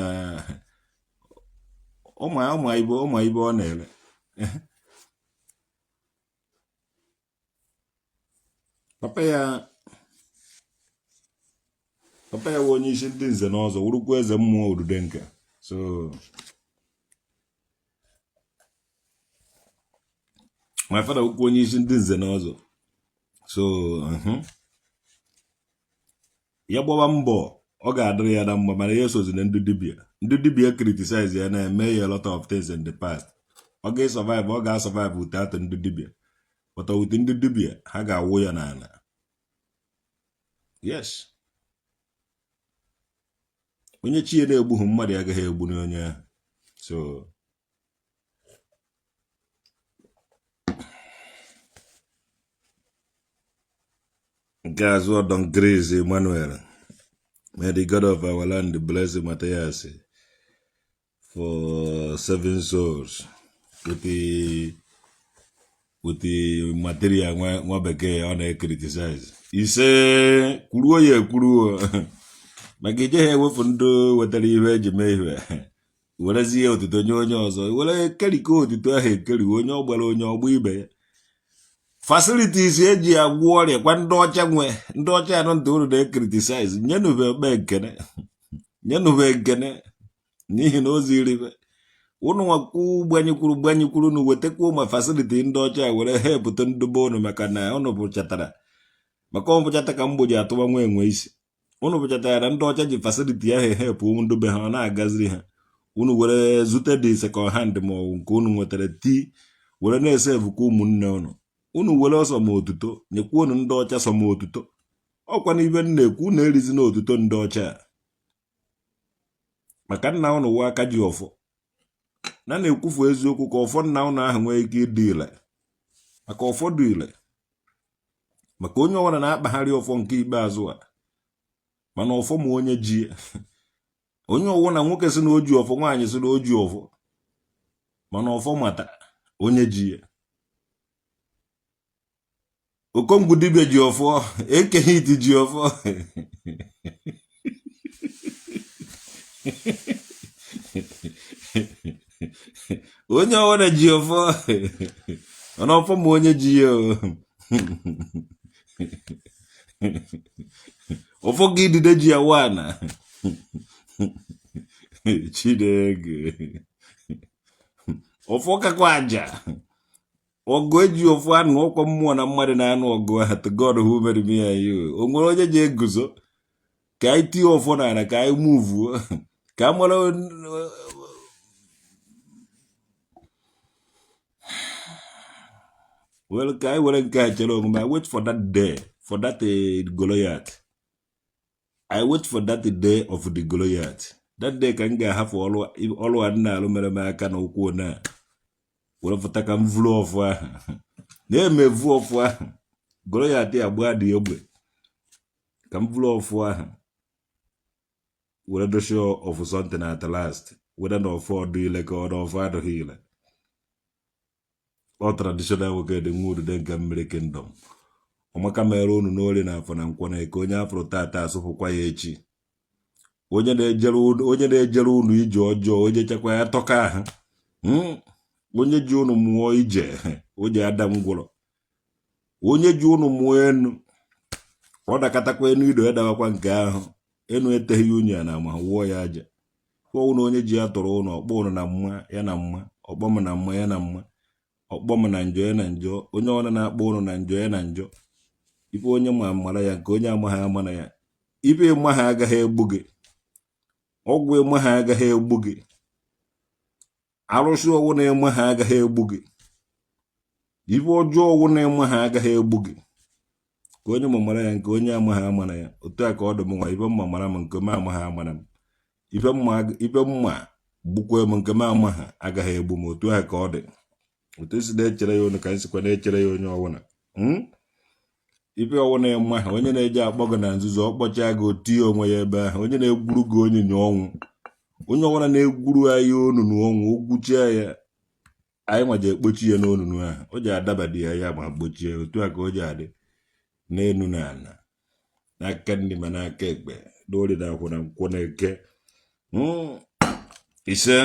Speaker 1: ọma ibe ọ na-ele. Papa ya wo onye isi ndị nze na ọzọ wurukwa eze mmụọ udude nke. So my father wukwu onye isi ndị nze na ọzọ. So ya gbawa mbọ ọ ga-adịrị ya na mma mana ya sozi na ndị dibịa criticize ya na-eme ya a lot of things in the past ọ ga-survive without ndị dibịa but with ndị dibịa ha ga-awụ ya n'ala yes onye chi ya na-egbughị mmadụ agaghị egbu n'onye ahụ so Guys, well done, Grace Emmanuel. May the God of our land bless Mathias for 7 souls with the material one bekee on a criticize. He say, Kuruo, Magije Wofundo, what the river Jamaica. What is he out to Tonyo? Well, I carry code to a head, carry on your well on your weebe. Facilities eji agwu ọrịa kwa ndị ọcha anọ ntụrụ na criticize nyenube ekene n'ihi na ozi iribe unu nwakwu gbanyekwuru na wetakwa ma facility ndị ọcha were hepụta ndobe unu maka na unu bụchatara maka ọ bụchata ka mgboji atụwa nwa enwe isi unu bụchatara ndị ọcha ji facility ahụ hepụ ndobe ha ọ na-agaziri ha unu were zute dị second hand ma ọ nke unu nwetara tii were na-esevukwa ụmụnne unu were ọsọ ma otuto nyekwa unu ndị ọcha sọ ma otuto ọkwa n'ibe m na-ekwu na erizi na otuto ndị ọcha maka nna unu wụ aka ji ọfọ na-ekwufu eziokwu ka ọfọ nna unu ahụ nwee ike ịdị ile maka ụfọdụ ile maka onye ọwara na-akpagharị ọfọ nke ikpeazụ a mana ọfọ ma onye ji onye ọwụ na nwoke si na oji ọfọ nwaanyị si na oji ọfọ mana ọfọ mata onye ji ya Okongwu dibia ji ọfọ ekeghị iti ji ọfọ onye ọwara ji ọfọ mana ọfọ ma onye ji ya ọfọ gị idide ji ya wana Chineke ọfọ kakwa aja ọgụ eji ọfọ anụ ọkwa mmụọ na mmadụ na-anụ ọgụ ahụ to God who made me and you o nwere onye ji eguzo ka anyị tie ọfọ n'ala ka anyị muvuo ka mara well ka anyị were nke a chere onwe I wait for that day for that Goliath I wait for that day of the Goliath that day ka m ga-ahafụ ọlụ a na-alụ mere m aka na ụkwụ na were fụta ka m vụrụ ọfụ ahụ na-emevu ọfụ ahụ Goliath agba dị egbe ka m vụrụ ọfụ ahụ were doshie ọfụ something at last whether na ọfụ ọdụ ile ka ọ na ọfụ adịghị ile ọ traditional nwoke dị nwa udude nke mmiri kingdom ọmaka mere unu n'ori na afọ na nkwọ na eke onye afro tata asụfụkwa ya echi onye na-ejere unu ije ọjọọ onye chekwa ya tọka ahụ onye ji unu mụọ ije onye ada ngwụrọ onye ji unu mụọ enu ọ dakatakwa enu ido edawakwa nke ahụ enu eteghị unyi ya na ma wụọ ya aja kwụọ unu onye ji ya tụrụ unu ọkpọ unu na mma ya na mma ọkpọ m na mma ya na mma ọkpọ m na njọ ya na njọ onye ọna na-akpọ unu na njọ ya na njọ ife onye ma mara ya nke onye amaghị amara ya ife ịma ha agaghị egbu gị ọgwụ ịma ha agaghị egbu gị arụsị ọwụ na-eme ha agaghị egbu gị ife ọjọọ ọwụ na-eme ha agaghị egbu gị ka onye ma mara ya nke onye amaghị amara ya otu a ka ọ dị m nwa ife mma mara m nke m amaghị amara m ife mma gbukwa m nke m amaghị agaghị egbu m otu a ka ọ dị otu esi na-echere ya onu ka m sikwa na-echere ya onye ọwụna ife ọwụ na-eme ha onye na-eje akpọ gị na nzuzo ọkpọcha gị otie onwe ya ebe ahụ onye na-egwuru gị onyinye ọnwụ onye ọwụna na-egwuru anyị onunu ọnwụ ogwuchie ya anyị nwaje ekpochi ya n'onunu ahụ o ji adaba dị ya ma gbochie otu a ka o ji adị n'enu na ala n'aka nri ma n'aka ekpe n'ori na akwụ na nkwụ na eke ise